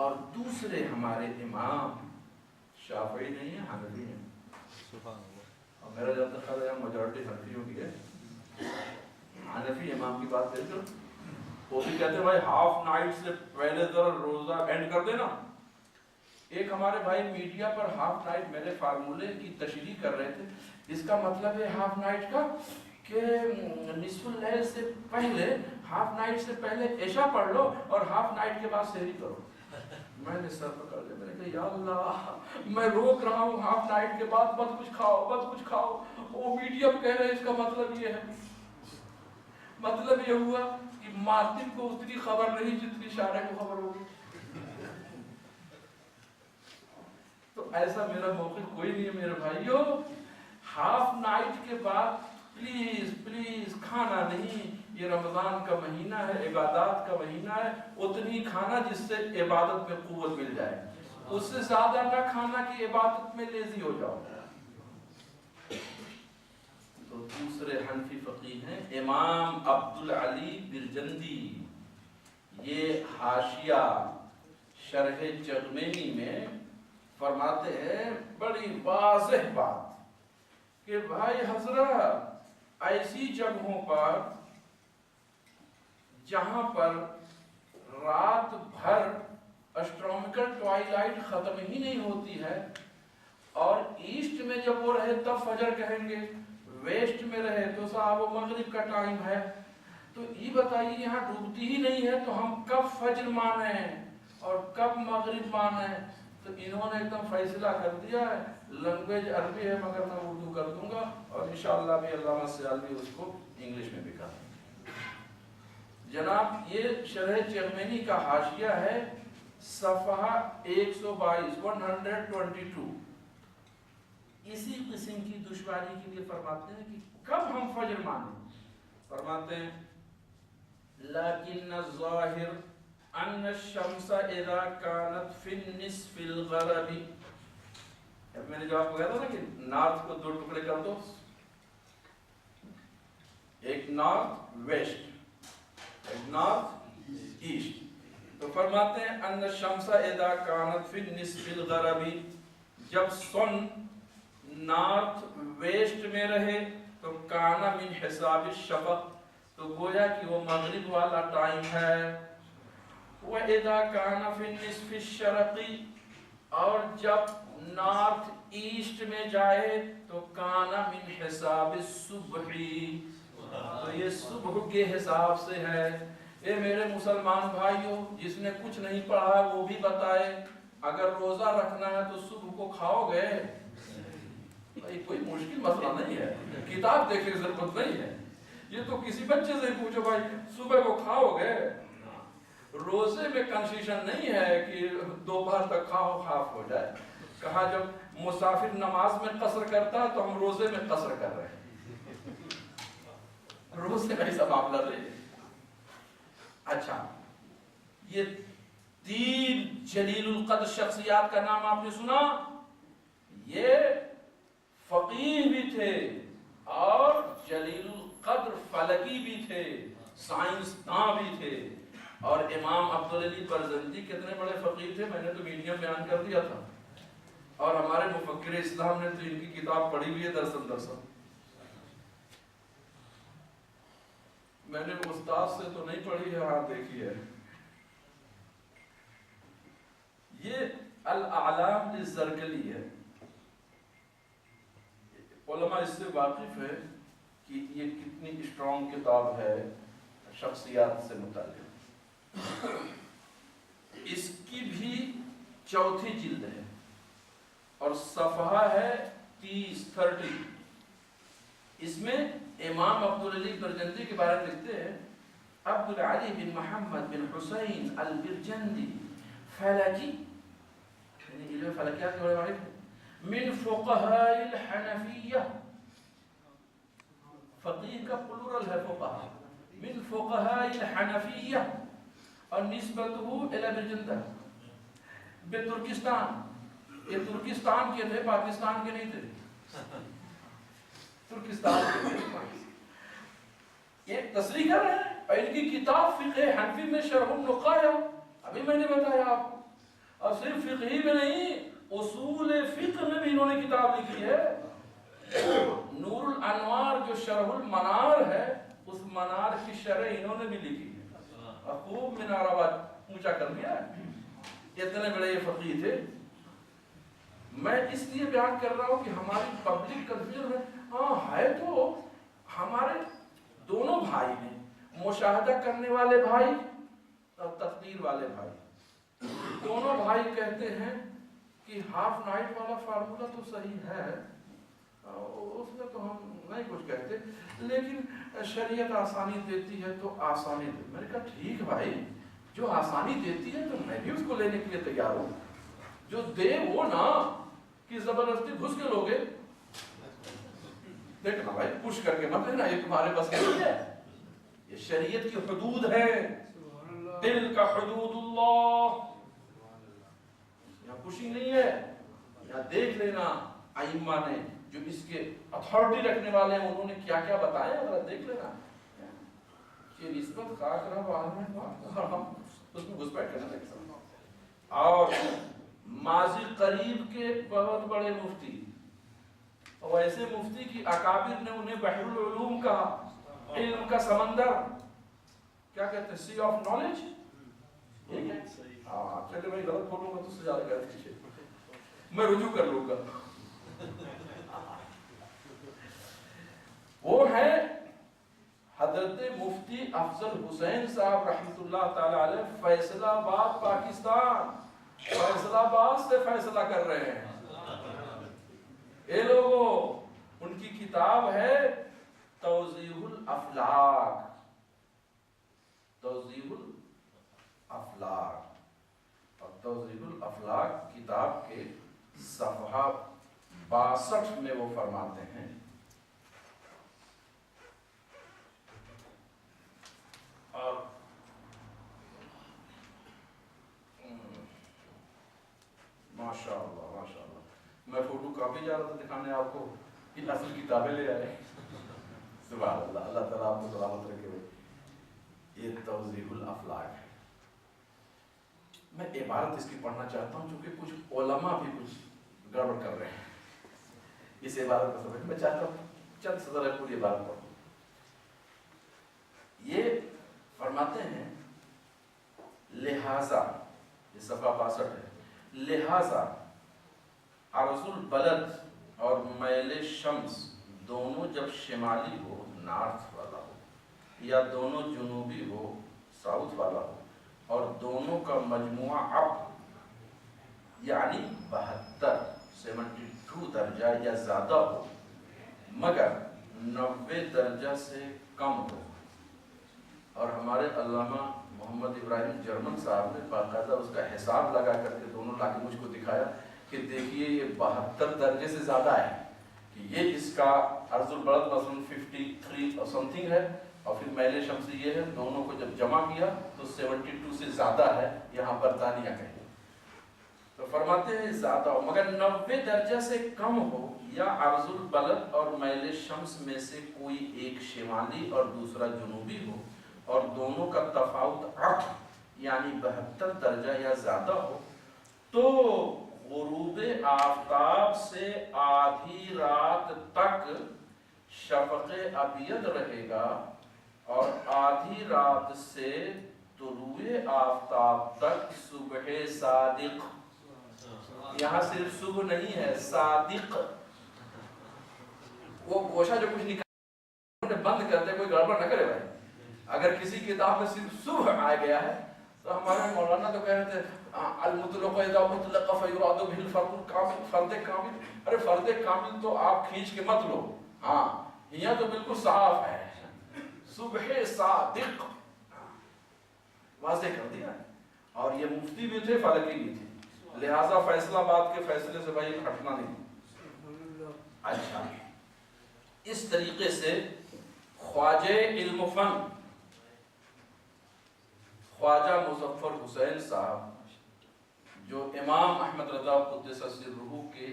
اور دوسرے ہمارے امام شافعی نہیں ہے, حنفی ہیں. اور میرا جب تک خیال ہے میجورٹی حنفیوں کی ہے. حنفی امام کی بات کریں تو وہ بھی کہتے ہیں بھائی ہاف نائٹ سے پہلے ذرا روزہ اینڈ کر دینا. ایک ہمارے بھائی میڈیا پر ہاف نائٹ میرے فارمولے کی تشریح کر رہے تھے. اس کا مطلب ہے ہاف نائٹ کا کہ نصف اللیل سے پہلے, ہاف نائٹ سے پہلے عشاء پڑھ لو اور ہاف نائٹ کے بعد سحری کرو. میں نے سر پکڑ لیا, میں نے کہا یا اللہ میں روک رہا ہوں ہاف نائٹ کے بعد مت کچھ کھاؤ مت کچھ کھاؤ. وہ میڈیا کہہ رہے ہیں اس کا مطلب یہ ہے. مطلب یہ ہوا کہ ماتم کو اتنی خبر نہیں جتنی شارع کو خبر ہوگی. تو ایسا میرا موقف کوئی نہیں ہے میرے بھائیو. ہاف نائٹ کے بعد پلیز پلیز کھانا نہیں. یہ رمضان کا مہینہ ہے, عبادات کا مہینہ ہے. اتنی کھانا جس سے عبادت میں قوت مل جائے, اس سے زیادہ نہ کھانا کہ عبادت میں لیزی ہو جاؤ. تو دوسرے حنفی فقیہ ہیں امام عبدالعلی برجندی. یہ حاشیہ شرح چغمینی میں فرماتے ہیں بڑی واضح بات کہ بھائی حضرت ایسی جگہوں پر جہاں پر رات بھر اسٹرونیکل ٹوائلائٹ ختم ہی نہیں ہوتی ہے, اور ایسٹ میں جب وہ رہے تب فجر کہیں گے, ویسٹ میں رہے تو صاحب وہ مغرب کا ٹائم ہے. تو یہ بتائیے یہاں ڈوبتی ہی نہیں ہے تو ہم کب فجر مانیں اور کب مغرب مانیں. تو انہوں نے ایک دم فیصلہ کر دیا ہے. لینگویج عربی ہے مگر میں اردو کر دوں گا, اور انشاءاللہ بھی علامہ سیالوی اس کو انگلش میں بھی کر دیں گے. جناب یہ شرح چغمینی کا حاشیہ ہے صفحہ 122 122. اسی قسم کی دشواری کے لیے فرماتے ہیں کہ کب ہم فجر مانیں. فرماتے ہیں لیکن الظاہر ان الشمس اذا كانت في النصف الغربی. میں نے جو آپ کو کہا تھا نا کہ نارتھ کو 2 ٹکڑے کر دو, ایک نارتھ ویسٹ ایک نارتھ ایسٹ. تو فرماتے ہیں ان الشمس اذا كانت في النصف الغربی, جب سن نارتھ ویسٹ میں رہے تو کانا من حساب الشفق, تو گویا کہ وہ مغرب والا ٹائم ہے. وَإِذَا كَانَ فِي النِّصْفِ الشَّرَقِ, اور جب نارتھ ایسٹ میں جائے تو کانا من حساب الصبح, تو یہ صبح کے حساب سے ہے. اے میرے مسلمان بھائیوں, جس نے کچھ نہیں پڑھا وہ بھی بتائے, اگر روزہ رکھنا ہے تو صبح کو کھاؤ گے؟ بھائی کوئی مشکل مسئلہ نہیں ہے, کتاب دیکھنے کی ضرورت نہیں ہے. یہ تو کسی بچے سے پوچھو بھائی صبح کو کھاؤ گے. روزے میں کنسیشن نہیں ہے کہ دوپہر تک کھاؤ خاف ہو جائے. کہا جب مسافر نماز میں قصر کرتا تو ہم روزے میں قصر کر رہے ہیں. روزے میں ایسا معاملہ نہیں. اچھا, یہ 3 جلیل القدر شخصیات کا نام آپ نے سنا؟ یہ فقیہ بھی تھے اور جلیل القدر فلکی بھی تھے، سائنسداں بھی تھے۔ اور امام عبدالعلی برزندی کتنے بڑے فقیہ تھے، میں نے تو میڈیا بیان کر دیا تھا، اور ہمارے مفکر اسلام نے تو ان کی کتاب پڑھی ہوئی ہے درسن۔ میں نے استاد سے تو نہیں پڑھی ہے، ہاں دیکھی ہے۔ یہ الاعلام للزرکلی ہے، علماء اس سے واقف ہے کہ یہ کتنی اسٹرانگ کتاب ہے شخصیات سے متعلق۔ اس کی بھی 4تھی جلد ہے اور صفحہ ہے 30 اس میں امام عبدالعلی برجندی کے بارے میں لکھتے ہیں: عبدالعلی بن محمد بن حسین البرجندی فلکی، یعنی علم فلکیات کے بارے میں، من فقہاء الحنفیہ، فقیہ کا پلورل ہے فقہاء، من فقہاء الحنفیہ، اور نسبتہ الی برجندہ بترکستان، یہ ترکستان کے تھے، پاکستان کے نہیں تھے، ترکستان کے تھے۔ ایک تصریح کر رہے ہیں، اور ان کی کتاب فقہ حنفی میں شرح النقایہ، ابھی میں نے بتایا آپ کو، اور صرف فقہی میں نہیں، اصول فقہ میں بھی انہوں نے کتاب لکھی ہے۔ نور الانوار جو شرح المنار ہے، اس منار کی شرح انہوں نے بھی لکھی ہے، اور خوب منارات اونچا کر دیا ہے۔ اتنے بڑے یہ فقیہ تھے۔ میں اس لیے بیان کر رہا ہوں کہ ہماری پبلک کنفیوژن ہے، ہاں ہے تو ہمارے دونوں بھائی ہیں، مشاہدہ کرنے والے بھائی اور تقدیر والے بھائی۔ دونوں بھائی کہتے ہیں کہ ہاف نائٹ والا فارمولا تو صحیح ہے، اس میں تو ہم نہیں کچھ کہتے، لیکن شریعت آسانی دیتی ہے تو آسانی دے۔ میں نے کہا ٹھیک بھائی، جو آسانی دیتی ہے تو میں بھی اس کو لینے کے لیے تیار ہوں، جو دے وہ نہ کہ زبردستی گھس کے لوگے۔ دیکھنا بھائی، پوش کر کے مت لینا، یہ تمہارے بس نہیں ہے، یہ شریعت کی حدود ہے، دل کا حدود اللہ، یہاں پوشی نہیں ہے۔ یہاں دیکھ لینا ائمہ نے جو اس کے اتھارٹی رکھنے والے ہیں، انہوں نے کیا کیا بتایا، ذرا دیکھ لینا۔ یہ نسبت خاک رہا اور ہم اس میں گھس بیٹھ کرنا دیکھ سکتے۔ اور ماضی قریب کے بہت بڑے مفتی، اور ایسے مفتی کی اکابر نے انہیں بحر العلوم کہا، علم کا سمندر، کیا کہتے ہیں، سی آف نالج۔ چلے میں غلط بولوں گا تو سجا لگا دیجیے، میں رجوع کر لوں گا۔ وہ ہے حضرت مفتی افضل حسین صاحب رحمۃ اللہ تعالی علیہ، فیصلہ آباد پاکستان، فیصلہ آباد سے فیصلہ کر رہے ہیں۔ اے لوگوں، ان کی کتاب ہے توضیح الافلاک، توضیح الافلاک، اور توضیح الافلاک کتاب کے صفحہ 62 میں وہ فرماتے ہیں: اور ماشاء اللہ ماشاء اللہ، میں فوٹو کاپی جا رہا تھا دکھانے آپ کو، یہ اصل کتابیں لے آئے۔ سبحان اللہ، اللہ تعالیٰ آپ کو سلامت رکھے۔ یہ توضیح الافلاک ہے۔ میں عبارت اس کی پڑھنا چاہتا ہوں چونکہ کچھ علماء بھی کچھ گڑبڑ کر رہے ہیں اس عبارت کو سمجھ۔ میں چاہتا ہوں چند صدر ہے پوری عبارت پڑھوں۔ یہ فرماتے ہیں: لہذا، یہ صفحہ 62 ہے، لہذا عرض البلد اور میل شمس دونوں جب شمالی ہو، نارتھ والا ہو، یا دونوں جنوبی ہو، ساؤتھ والا ہو، اور دونوں کا مجموعہ اب یعنی 72 درجہ یا زیادہ ہو، مگر 90 درجہ سے کم ہو۔ اور ہمارے علامہ محمد ابراہیم جرمن صاحب نے باقاعدہ اس کا حساب لگا کر کے دونوں لا کے مجھ کو دکھایا کہ دیکھیے یہ 72 درجے سے زیادہ ہے، کہ یہ اس کا عرض البلد مثلاً 53 اور سم تھنگ ہے، اور پھر میل شمسی یہ ہے، دونوں کو جب جمع کیا تو 72 سے زیادہ ہے، یہاں برطانیہ کا ہے، تو فرماتے ہیں زیادہ ہو مگر 90 درجہ سے کم ہو، یا عرض البلد اور میل شمس میں سے کوئی ایک شمالی اور دوسرا جنوبی ہو، اور دونوں کا تفاوت 8 یعنی 72 درجہ یا زیادہ ہو، تو غروب آفتاب سے آدھی رات تک شفق ابیض رہے گا، اور آدھی رات سے طلوع آفتاب تک صبح صادق، یہاں صرف صبح نہیں ہے، صادق، وہ گوشہ جو کچھ نکال بند کرتے کوئی گڑبڑ نہ کرے بھائی، اگر کسی کتاب میں صرف صبح آ گیا ہے تو ہمارے مولانا تو کہہ رہے تھے المطلق اذا مطلق فیراد به الفرد الکامل، فرد کامل، ارے فرد کامل تو آپ کھینچ کے مت لو، ہاں یہاں تو بالکل صاف ہے، صبح صادق واضح کر دیا، اور یہ مفتی بھی تھے فلکی بھی تھے، لہٰذا فیصلہ آباد کے فیصلے سے بھائی ہٹنا نہیں۔ اچھا، اس طریقے سے خواجہ علم فن خواجہ مظفر حسین صاحب جو امام احمد رضا قدس سرہ کے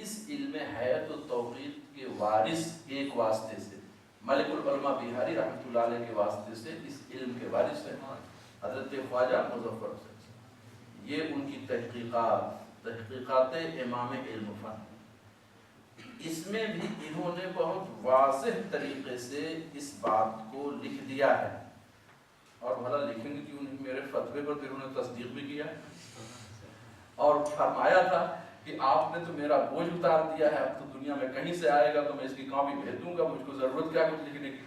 اس علم حیات و توقیت کے وارث ایک واسطے سے، ملک العلماء بہاری رحمۃ اللہ علیہ کے واسطے سے اس علم کے وارث ہیں حضرت خواجہ مظفر حسین صاحب، یہ ان کی تحقیقات امام علم فن، اس میں بھی انہوں نے بہت واضح طریقے سے اس بات کو لکھ دیا ہے، اور بھلا لکھیں گے کیوں نہیں، میرے فتوے پر پھر انہوں نے تصدیق بھی کیا ہے، اور فرمایا تھا کہ آپ نے تو میرا بوجھ اتار دیا ہے، اب تو دنیا میں کہیں سے آئے گا تو میں اس کی کاپی بھیج دوں گا، مجھ کو ضرورت کیا کچھ لکھنے کی۔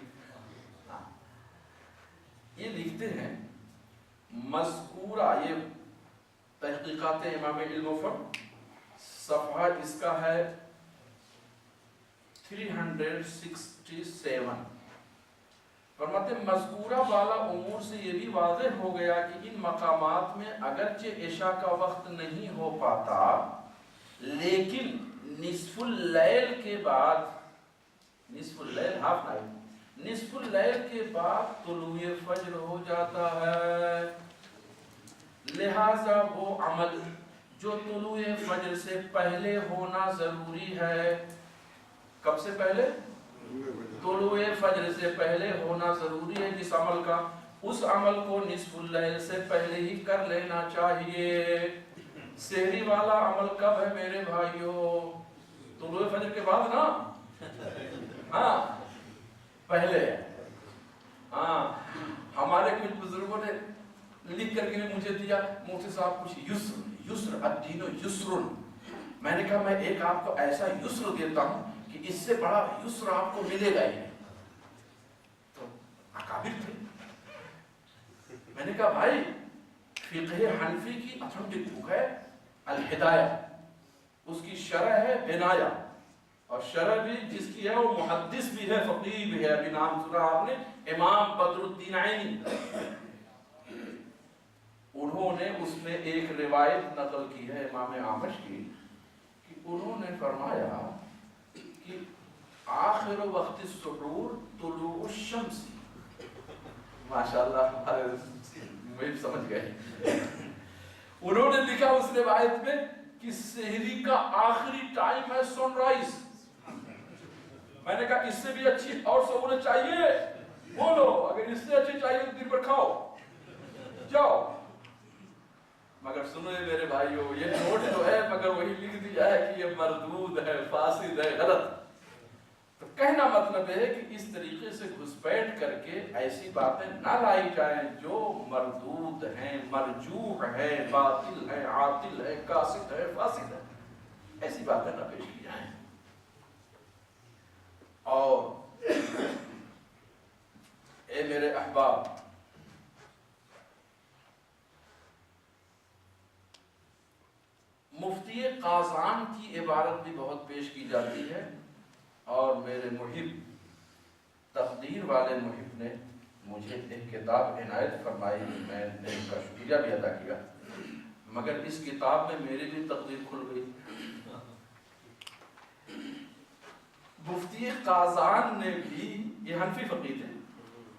یہ لکھتے ہیں مذکورہ، یہ تحقیقات امام علم فن، صفحہ اس کا ہے 367، فرماتے مذکورہ بالا امور سے یہ بھی واضح ہو گیا کہ ان مقامات میں اگرچہ عشاء کا وقت نہیں ہو پاتا، لیکن نصف اللیل کے بعد، نصف اللیل ہاف نائٹ، نصف اللیل کے بعد طلوع فجر ہو جاتا ہے، لہذا وہ عمل جو طلوع فجر سے پہلے ہونا ضروری ہے، کب سے پہلے؟ طلوع فجر سے پہلے ہونا ضروری ہے جس عمل کا، اس عمل کو نصف اللیل سے پہلے ہی کر لینا چاہیے۔ سحری والا عمل کب ہے میرے بھائیوں؟ طلوع فجر کے بعد نا، ہاں پہلے، ہاں ہمارے کچھ بزرگوں نے لکھ کر کے مجھے دیا، مفتی صاحب کچھ یسر الدین یسر، میں نے کہا میں ایک آپ کو ایسا یسر دیتا ہوں کہ اس سے بڑا یسر آپ کو ملے گا ہی، تو اکابر تھے، میں نے کہا بھائی فقہ حنفی کی اتھنٹک بک ہے الہدایہ، اس کی شرح ہے بنایا، اور شرح بھی جس کی ہے وہ محدث بھی ہے فقیہ بھی ہے، ابھی نام سنا آپ نے امام بدر الدین عینی، انہوں نے اس میں ایک روایت نقل کی ہے امام اعمش کی کہ انہوں نے فرمایا کہ آخر وقت السحور طلوع الشمس، ماشاءاللہ ہمارے مجھے سمجھ گئے، انہوں نے لکھا اس روایت میں کہ سحری کا آخری ٹائم ہے سن رائز، میں نے کہا اس سے بھی اچھی اور سہولت چاہیے بولو، اگر اس سے اچھی چاہیے تو دن پر کھاؤ جاؤ، مگر سنو میرے بھائیو یہ نوٹ تو ہے مگر وہی لکھ دیا ہے کہ یہ مردود ہے، فاسد ہے، غلط، تو کہنا مطلب ہے کہ اس طریقے سے گھسپیٹ کر کے ایسی باتیں نہ لائی جائیں جو مردود ہیں، مرجوح ہے، باطل ہے، عاطل ہے، قاصد ہے، فاسد ہے، ایسی باتیں نہ پیش کی جائیں۔ اور اے میرے احباب، مفتی قازان کی عبارت بھی بہت پیش کی جاتی ہے، اور میرے محب، تقدیر والے محب نے مجھے ایک کتاب عنایت فرمائی، میں نے ان کا شکریہ بھی ادا کیا، مگر اس کتاب میں میری بھی تقدیر کھل گئی۔ مفتی قازان نے بھی، یہ حنفی فقیہ تھے،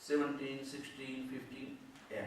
17, 16, 15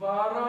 12,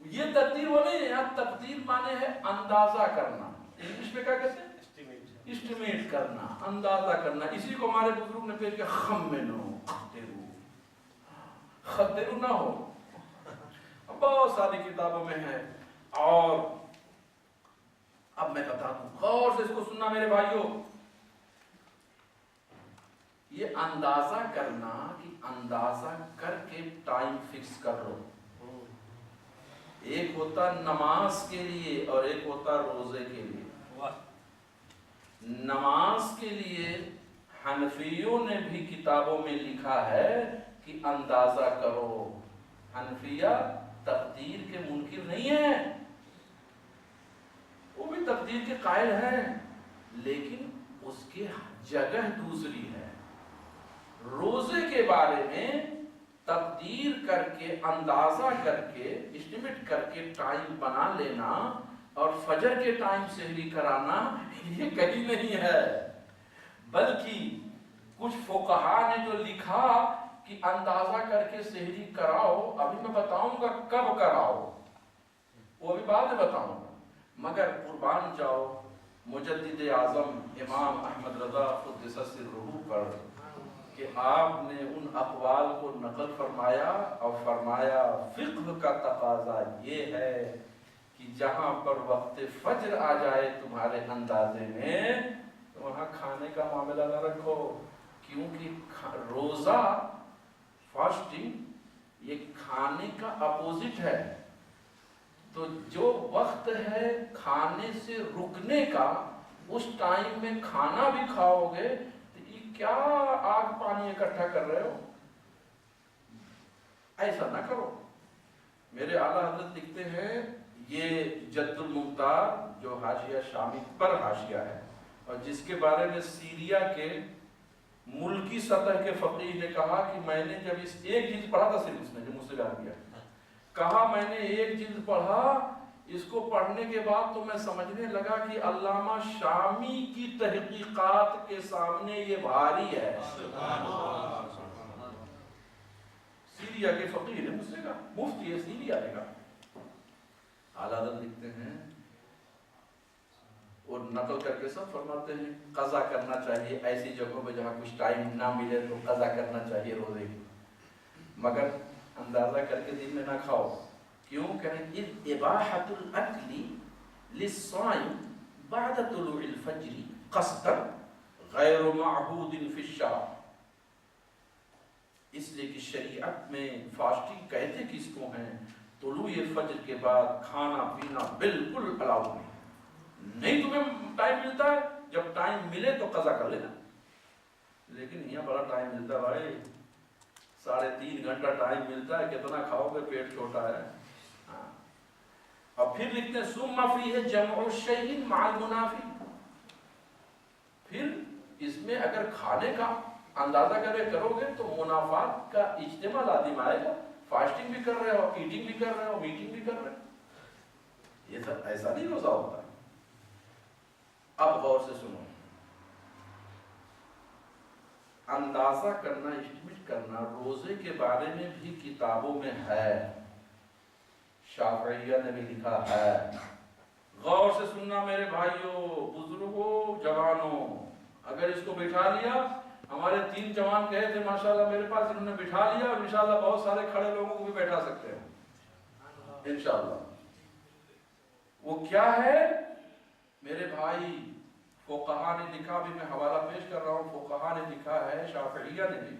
یہ تقدیر وہ نہیں ہے، یہاں تقدیر مانے ہے اندازہ کرنا، انگلش میں کیا کہتے ہیں؟ اسٹیمیٹ کرنا، اندازہ کرنا۔ اسی کو ہمارے بزرگ نے پیش کیا، خمنو قدرو، قدرو نہ ہو، بہت ساری کتابوں میں ہے۔ اور اب میں بتا دوں، غور سے اس کو سننا میرے بھائیوں، یہ اندازہ کرنا کہ اندازہ کر کے ٹائم فکس کر لو، ایک ہوتا نماز کے لیے اور ایک ہوتا روزے کے لیے۔ نماز کے لیے حنفیوں نے بھی کتابوں میں لکھا ہے کہ اندازہ کرو۔ حنفیہ تقدیر کے منکر نہیں ہیں، وہ بھی تقدیر کے قائل ہیں، لیکن اس کی جگہ دوسری ہے۔ روزے کے بارے میں تقدیر کر کے، اندازہ کر کے، اسٹیمیٹ کر کے ٹائم بنا لینا اور فجر کے ٹائم سحری کرانا، یہ کہیں نہیں ہے، بلکہ کچھ فقہا نے جو لکھا کہ اندازہ کر کے سحری کراؤ، ابھی میں بتاؤں گا کب کراؤ، وہ بھی بعد میں بتاؤں گا، مگر قربان جاؤ مجدد اعظم امام احمد رضا قدس سرہ پر کہ آپ نے ان اقوال کو نقل فرمایا اور فرمایا فقہ کا تقاضا یہ ہے کہ جہاں پر وقت فجر آ جائے تمہارے اندازے میں تو وہاں کھانے کا معاملہ نہ رکھو، کیونکہ روزہ فاسٹنگ یہ کھانے کا اپوزٹ ہے۔ تو جو وقت ہے کھانے سے رکنے کا، اس ٹائم میں کھانا بھی کھاؤ گے تو یہ کیا آگ پانی اکٹھا کر رہے ہو، ایسا نہ کرو۔ میرے اعلیٰ حضرت لکھتے ہیں، یہ جد المختار جو حاشیہ شامی پر حاشیہ ہے اور جس کے بارے میں سیریا کے ملکی سطح کے فقیہ نے کہا کہ میں نے جب اس ایک جلد پڑھا تھا، صرف اس نے جو مجھ سے بیان کیا، کہا میں نے ایک جلد پڑھا، اس کو پڑھنے کے بعد تو میں سمجھنے لگا کہ علامہ شامی کی تحقیقات کے سامنے یہ بھاری ہے۔ سیریا کے فقیہ نے مجھ سے کہا، مفتی ہے سیریا نے کہا۔ اعلیٰ حضرت لکھتے ہیں اور نقل کر کے سب فرماتے ہیں قضا کرنا چاہیے ایسی جگہوں پہ جہاں کچھ ٹائم نہ ملے تو قضا کرنا چاہیے روزے کی، مگر اندازہ کر کے دن میں نہ کھاؤ۔ کیوں کہیں اباحۃ الاکل للصائم بعد طلوع الفجر قصدا غیر معہود فی الشرع، اس لیے کہ شریعت میں فاسٹنگ کہتے کس کو ہیں؟ طلوع فجر کے بعد کھانا پینا بالکل الاؤ نہیں۔ تمہیں ٹائم ملتا ہے، جب ٹائم ملے تو قضا کر لینا، لیکن یہاں بڑا ٹائم ملتا ہے بھائی، 3.5 گھنٹہ ٹائم ملتا ہے، کتنا کھاؤ گے، پیٹ چھوٹا ہے۔ اور پھر لکھتے ہیں ثم فیہ جمع الشیء مع المنافی، پھر اس میں اگر کھانے کا اندازہ کرو گے تو منافعات کا اجتماع لازم آئے گا، فاسٹنگ بھی کر رہے ہو، ایٹنگ بھی کر رہے ہو، میٹنگ بھی کر رہے ہو، یہ سب ایسا نہیں روزہ ہوتا ہے۔ اب غور سے سنو، اندازہ کرنا، اسٹیمیٹ کرنا روزے کے بارے میں بھی کتابوں میں ہے، شافعیہ نے بھی لکھا ہے۔ غور سے سننا میرے بھائیوں، بزرگوں، جوانوں، اگر اس کو بٹھا لیا، ہمارے 3 جوان گئے تھے ماشاءاللہ میرے پاس، انہوں نے بٹھا لیا، اور انشاءاللہ بہت سارے کھڑے لوگوں کو بھی بیٹھا سکتے ہیں انشاءاللہ۔ وہ کیا ہے میرے بھائی؟ فقہا نے لکھا، بھی میں حوالہ پیش کر رہا ہوں، فقہا نے لکھا ہے، شافعیہ نے بھی،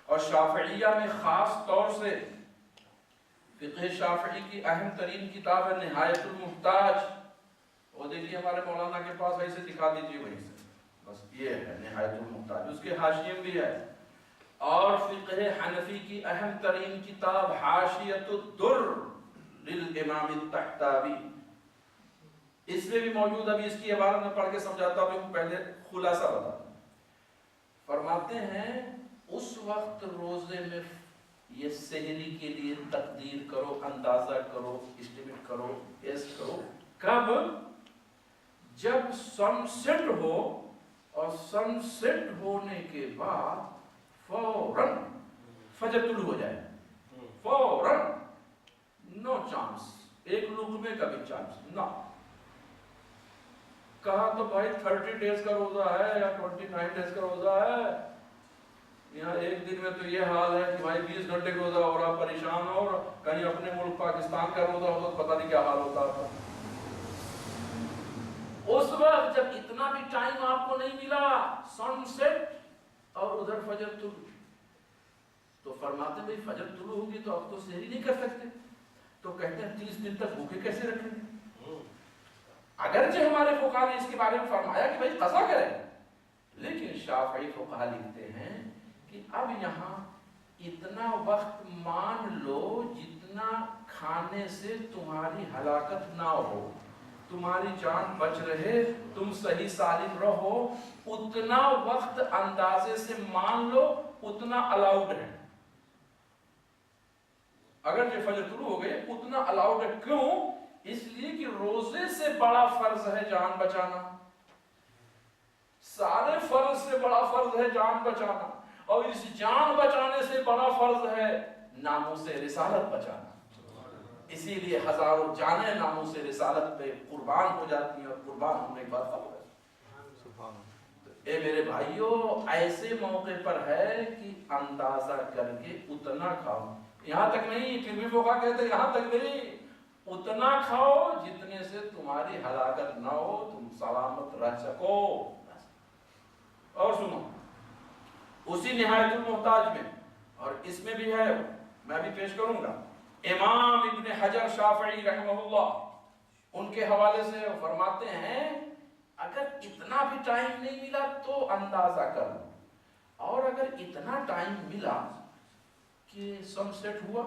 اور شافعیہ میں خاص طور سے فقہ شافعی کی اہم ترین کتاب ہے نہایت المحتاج، وہ دیکھیے ہمارے مولانا کے پاس، ایسے دکھا دیجیے وہیں سے، بس یہ ہے نہایت المحتاج، اس کے حاشیے بھی ہے۔ اور فقہ حنفی کی اہم ترین کتاب حاشیۃ الدر للامام الطحطاوی، اس میں بھی موجود، ابھی اس کی عبارت میں پڑھ کے سمجھاتا ہوں، پہلے خلاصہ بتا دوں۔ فرماتے ہیں اس وقت روزے میں یہ سحری کے لیے تقدیر کرو، اندازہ کرو، اسٹیمیٹ کرو، ایس کرو، کب؟ جب سن سیٹ ہو، اور سن سیٹ ہونے کے بعد فوراً فجر طلوع ہو جائے، فوراً، نو چانس، ایک لقمے کا بھی چانس نہ. کہا تو بھائی 30 ڈیز کا روزہ ہے یا 29 ڈیز کا روزہ ہے. یہاں ایک دن میں تو یہ حال ہے کہ بھائی 20 گھنٹے کا روزہ ہو رہا، پریشان ہو. اور کہیں اپنے ملک پاکستان کا روزہ ہو تو پتہ نہیں کیا حال ہوتا تھا. اس وقت جب اتنا بھی ٹائم آپ کو نہیں ملا، سن سیٹ اور ادھر فجر طلوع، تو فرماتے بھائی فجر طلوع ہوگی تو اب تو سحری نہیں کر سکتے. تو کہتے ہیں 30 دن تک بھوکے کیسے رکھیں گے؟ اگرچہ ہمارے فقہا نے اس کے بارے میں فرمایا کہ بھائی قضا کریں، لیکن شافعی فقہا لکھتے ہیں کہ اب یہاں اتنا وقت مان لو جتنا کھانے سے تمہاری ہلاکت نہ ہو، تمہاری جان بچ رہے، تم صحیح سالم رہو، اتنا وقت اندازے سے مان لو، اتنا الاؤڈ ہے. اگر جو فجر طلوع ہو گئے اتنا الاؤڈ ہے. کیوں؟ اس لیے کہ روزے سے بڑا فرض ہے جان بچانا. سارے فرض سے بڑا فرض ہے جان بچانا، اور اس جان بچانے سے بڑا فرض ہے ناموس رسالت بچانا. اسی لیے ہزاروں جانیں ناموس رسالت پہ قربان ہو جاتی ہیں، اور قربان ہونے کے بعد خبر ہے. اے میرے بھائیوں، ایسے موقع پر ہے کہ اندازہ کر کے اتنا کھاؤ. یہاں تک نہیں، پھر بھی فقہا کہتے ہیں یہاں تک نہیں، اتنا کھاؤ جتنے سے تمہاری ہلاکت نہ ہو، تم سلامت رہ سکو. اور سنو، اسی نہایت المحتاج میں، اور اس میں بھی ہے، میں بھی پیش کروں گا، امام ابن حجر شافعی رحمہ اللہ ان کے حوالے سے فرماتے ہیں اگر اتنا بھی ٹائم نہیں ملا تو اندازہ کر لو، اور اگر اتنا ٹائم ملا کہ سن سیٹ ہوا،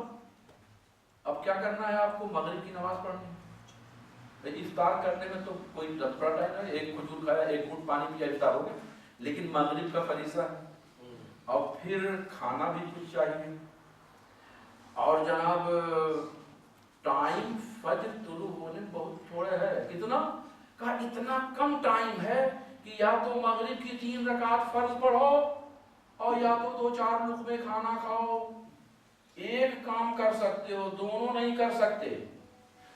اب کیا کرنا ہے آپ کو؟ مغرب کی نماز پڑھنی ہے. افطار کرنے میں تو کوئی 10 ٹائم ہے، ایک کھجور کھایا، ایک گھونٹ پانی پیا، افطار ہو گیا. لیکن مغرب کا فریضہ ہے، اور پھر کھانا بھی کچھ چاہیے. اور جناب ٹائم فجر طلوع ہونے بہت تھوڑے ہے. کتنا؟ کہا اتنا کم ٹائم ہے کہ یا تو مغرب کی 3 رکعت فرض پڑھو، اور یا تو 2-4 لقمے کھانا کھاؤ. ایک کام کر سکتے ہو، دونوں نہیں کر سکتے.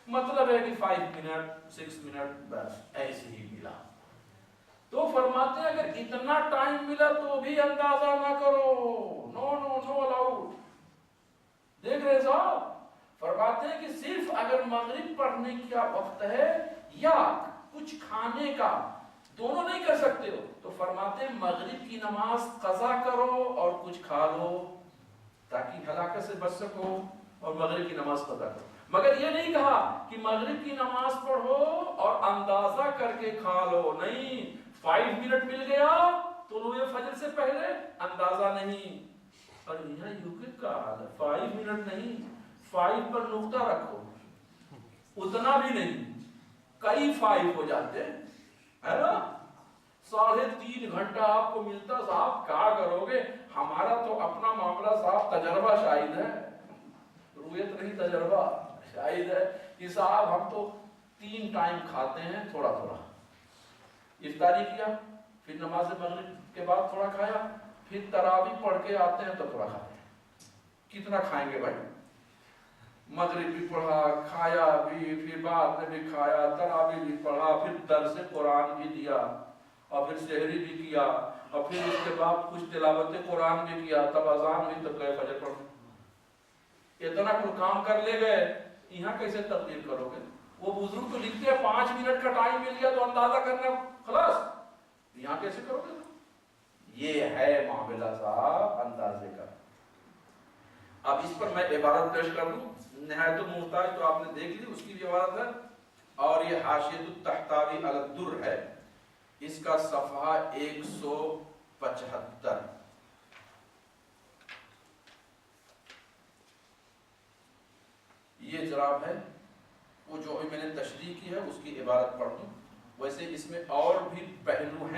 مطلب ہے کہ 5 منٹ 6 منٹ بس ایسے ہی ملا. تو فرماتے ہیں اگر اتنا ٹائم ملا تو بھی اندازہ نہ کرو. نو نو نو الاؤڈ. دیکھ رہے صاحب، فرماتے ہیں کہ صرف اگر مغرب پڑھنے کا وقت ہے یا کچھ کھانے کا، دونوں نہیں کر سکتے ہو، تو فرماتے ہیں مغرب کی نماز قضا کرو اور کچھ کھا لو تاکہ ہلاکت سے بچ سکو، اور مغرب کی نماز قضا کرو. مگر یہ نہیں کہا کہ مغرب کی نماز پڑھو اور اندازہ کر کے کھا لو. نہیں، 5 منٹ مل گیا طلوع فجر سے پہلے، اندازہ نہیں. اور یہاں یوکے کا حال ہے، 5 منٹ نہیں، 5 پر نقطہ رکھو، اتنا بھی نہیں، کئی 5 ہو جاتے ہے نا. 3.5 گھنٹہ آپ کو ملتا، صاحب کیا کرو گے؟ ہمارا تو اپنا معاملہ صاحب تجربہ شاہد ہے، رویت نہیں تجربہ شاہد ہے کہ صاحب ہم تو 3 ٹائم کھاتے ہیں، تھوڑا تھوڑا. افطاری کیا، پھر نماز مغرب کے بعد تھوڑا کھایا، پھر تراویح پڑھ کے آتے ہیں تو تھوڑا کھاتے ہیں. کتنا کھائیں گے بھائی؟ مغرب بھی پڑھا، کھایا بھی، پھر بعد میں بھی کھایا، تراویح بھی پڑھا، پھر درس قرآن بھی دیا، اور پھر سحری بھی کیا، اور پھر اس کے بعد کچھ تلاوت قرآن بھی کیا، تب اذان ہوئی تو گئے فجر پڑھنے. اتنا کچھ کام کر لے گئے، یہاں کیسے تقدیر کرو گے؟ وہ بزرگ تو لکھتے ہیں 5 منٹ کا ٹائم مل گیا تو اندازہ کرنا خلاص، یہاں کیسے کرو گے؟ یہ ہے معاملہ صاحب اندازے کا. اب اس پر میں عبارت پیش کر دوں. نہایت المحتاج تو آپ نے دیکھ لی، اس کی بھی عبارت ہے، اور یہ حاشیۃ التحتاوی علی الدر ہے، اس کا صفحہ 175. یہ جراب ہے، وہ جو میں نے تشریح کی ہے اس کی عبارت پڑھ دوں. ویسے اس میں اور بھی پہلو ہیں.